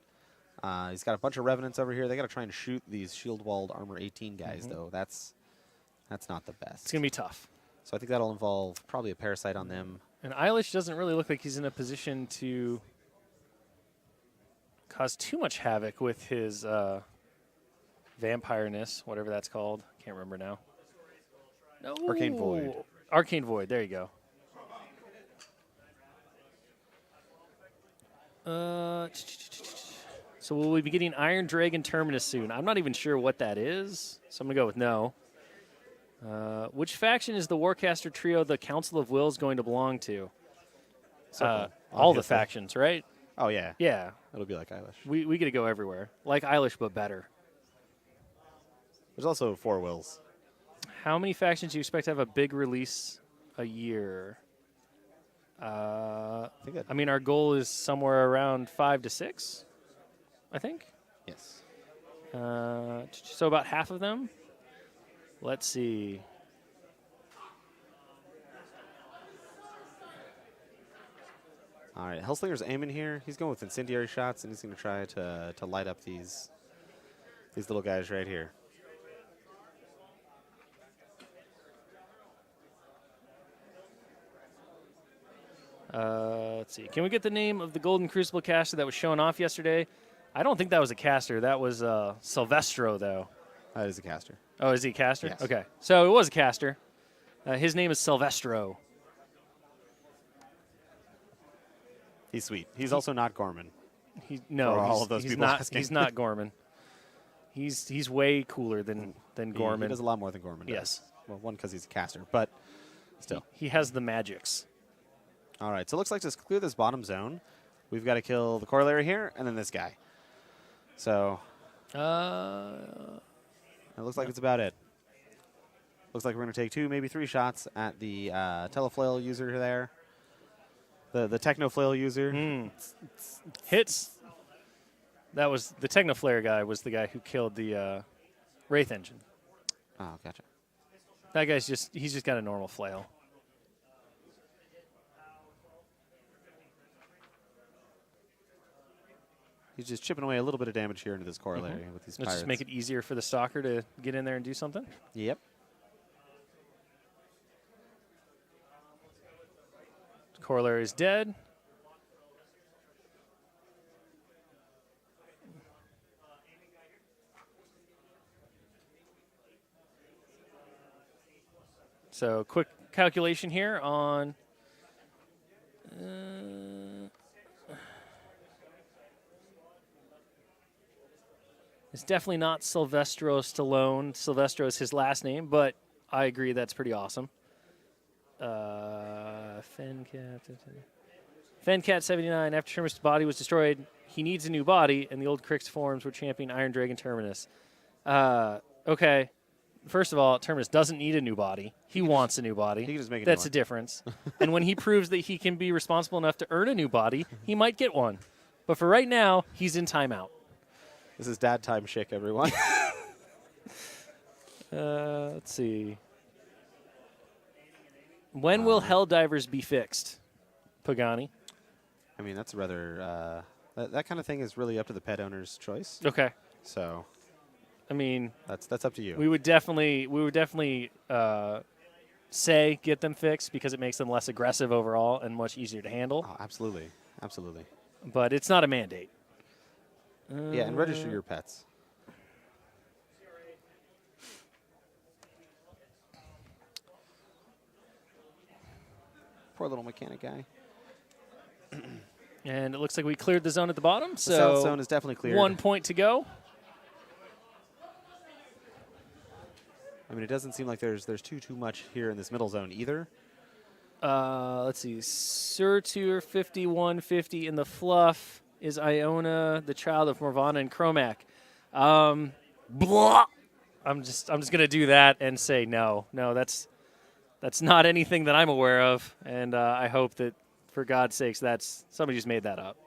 He's got a bunch of revenants over here. They got to try and shoot these shield-walled armor 18 guys, though. That's not the best. It's going to be tough. So I think that'll involve probably a parasite on them. And Eilish doesn't really look like he's in a position to cause too much havoc with his vampireness, whatever that's called. Can't remember now. No. Arcane Void. Arcane Void. There you go. So will we be getting Iron Dragon Terminus soon? I'm not even sure what that is, so I'm going to go with no. Which faction is the Warcaster trio the Council of Wills going to belong to? Circle, All the obviously. factions, right? Oh, yeah. Yeah. It'll be like Eilish. We get to go everywhere. Like Eilish, but better. There's also 4 wills. How many factions do you expect to have a big release a year? I mean, our goal is somewhere around 5 to 6, I think. Yes. So about half of them. Let's see. All right, Hellslinger's aiming here. He's going with incendiary shots, and he's going to try to light up these little guys right here. Let's see. Can we get the name of the Golden Crucible caster that was shown off yesterday? I don't think that was a caster. That was Silvestro, though. That is a caster. Oh, is he a caster? Yes. Okay. So it was a caster. His name is Silvestro. He's sweet. He's also not Gorman. No, For all he's, of those he's people not. asking. He's not Gorman. He's way cooler than Gorman. He does a lot more than Gorman does. Yes. Well, one, because he's a caster, but still. He has the magics. All right, so it looks like to clear this bottom zone, we've got to kill the corollary here and then this guy. So it looks like it's about it. Looks like we're going to take 2, maybe 3 shots at the teleflail user there. The technoflail user. Hits. That was the Technoflare guy. Was the guy who killed the Wraith engine. Oh, gotcha. That guy's he's just got a normal flail. He's just chipping away a little bit of damage here into this corollary with these Let's pirates. just make it easier for the stalker to get in there and do something. Yep. Corollary is dead. So quick calculation here on it's definitely not Silvestro Stallone. Silvestro is his last name, but I agree that's pretty awesome. Fencat 79. After Terminus' body was destroyed, he needs a new body, and the old Crix forms were championing Iron Dragon Terminus. Okay. First of all, Terminus doesn't need a new body. He wants a new body. He can just make a new That's one. a difference. And when he proves that he can be responsible enough to earn a new body, he might get one. But for right now, he's in timeout. This is dad time chick, everyone. Let's see. When will Helldivers be fixed? Pagani. I mean, that's rather that kind of thing is really up to the pet owner's choice. Okay. So I mean, that's up to you. we would definitely say get them fixed because it makes them less aggressive overall and much easier to handle. Oh, absolutely, absolutely. But it's not a mandate. Yeah, and register your pets. Poor little mechanic guy. And it looks like we cleared the zone at the bottom. The So south zone is definitely cleared. 1 point to go. I mean, it doesn't seem like there's too much here in this middle zone either. Let's see. Surtur 5150 in the fluff is Iona, the child of Morvana and Chromac. Blah. I'm just gonna do that and say no. No, that's not anything that I'm aware of, and I hope that, for God's sakes, that's somebody just made that up.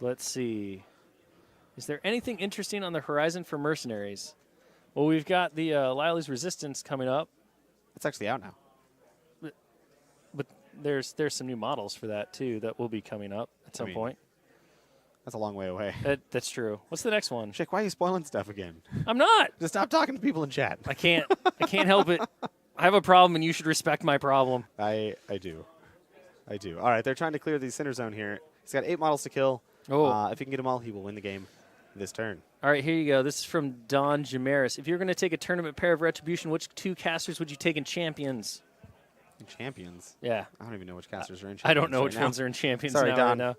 Let's see. Is there anything interesting on the horizon for Mercenaries? Well, we've got the Lily's Resistance coming up, It's actually out now. but there's some new models for that too that will be coming up at some point. That's a long way away. That's true. What's the next one? Chick, why are you spoiling stuff again? I'm not. Just stop talking to people in chat. I can't help it. I have a problem, and you should respect my problem. I do. All right, they're trying to clear the center zone here. He's got 8 models to kill. Oh. If he can get them all, he will win the game this turn. All right, here you go. This is from Don Jamaris. If you're going to take a tournament pair of Retribution, which 2 casters would you take in Champions? In Champions? Yeah. I don't even know which casters are in Champions. I don't know right which now. ones are in Champions Sorry, now. Don. Right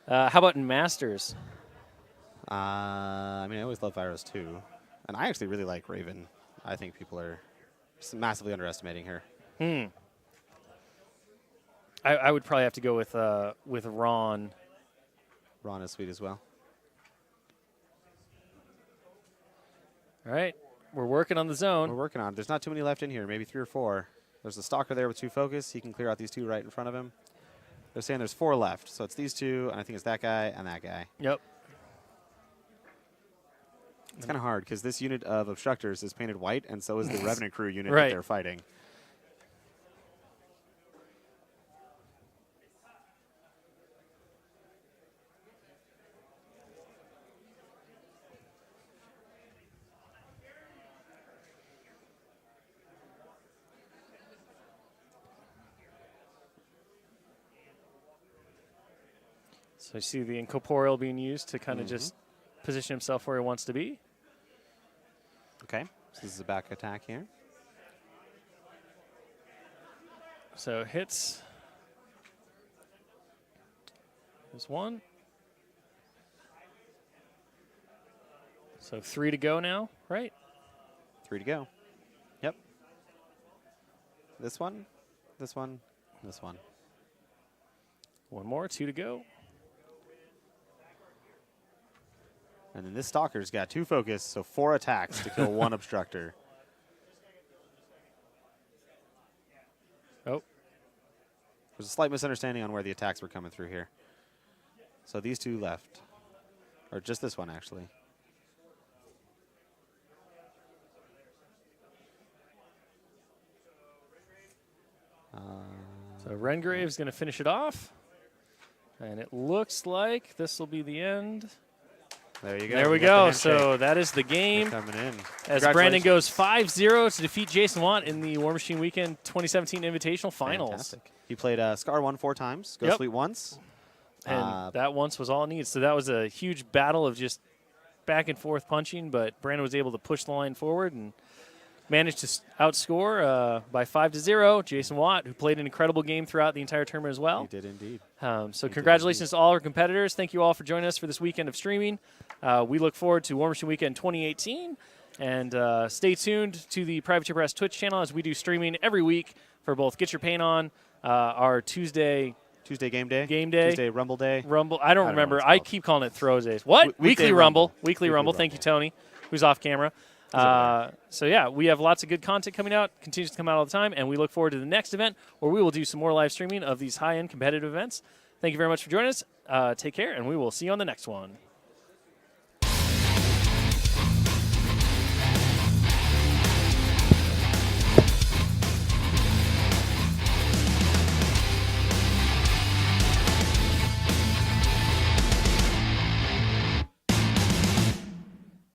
now. How about in Masters? I always love Virus too. And I actually really like Raven. I think people are massively underestimating her. I would probably have to go with Ron. Ron is sweet as well. All right, we're working on the zone. We're working on it. There's not too many left in here, maybe 3 or 4. There's a Stalker there with 2 focus. He can clear out these 2 right in front of him. They're saying there's 4 left. So it's these 2, and I think it's that guy and that guy. Yep. It's kind of hard because this unit of Obstructors is painted white, and so is the Revenant Crew unit Right. that they're fighting. So I see the Incorporeal being used to kind of just position himself where he wants to be. Okay, so this is a back attack here. So hits. There's 1. So 3 to go now, right? 3 to go. Yep. This one, this one, this one. 1 more, 2 to go. And then this Stalker's got 2 focus, so 4 attacks to kill 1 Obstructor. Oh. There's a slight misunderstanding on where the attacks were coming through here. So these 2 left. Or just this one, actually. So Rengrave's going to finish it off. And it looks like this will be the end. There you go. There we got the go. handshake. So that is the game. They're coming in. As Brandon goes 5-0 to defeat Jason Watt in the Warmachine Weekend 2017 Invitational Finals. Fantastic. He played Scar 1 4 times, Ghost Yep. Fleet once. And that once was all it needs. So that was a huge battle of just back and forth punching, but Brandon was able to push the line forward and managed to outscore by 5-0 Jason Watt, who played an incredible game throughout the entire tournament as well. He did indeed. So congratulations to all our competitors. Thank you all for joining us for this weekend of streaming. We look forward to Warmachine Weekend 2018. And stay tuned to the Privateer Press Twitch channel as we do streaming every week for both Get Your Paint On, our Tuesday game day. Tuesday Rumble day. Rumble. I don't know remember. what it's I called. keep calling it Throws Days. What? Weekday Weekly Rumble. Weekly Rumble. Thank you, Rumble. Tony, who's off camera. So, yeah, we have lots of good content coming out, continues to come out all the time, and we look forward to the next event where we will do some more live streaming of these high-end competitive events. Thank you very much for joining us. Take care, and we will see you on the next one.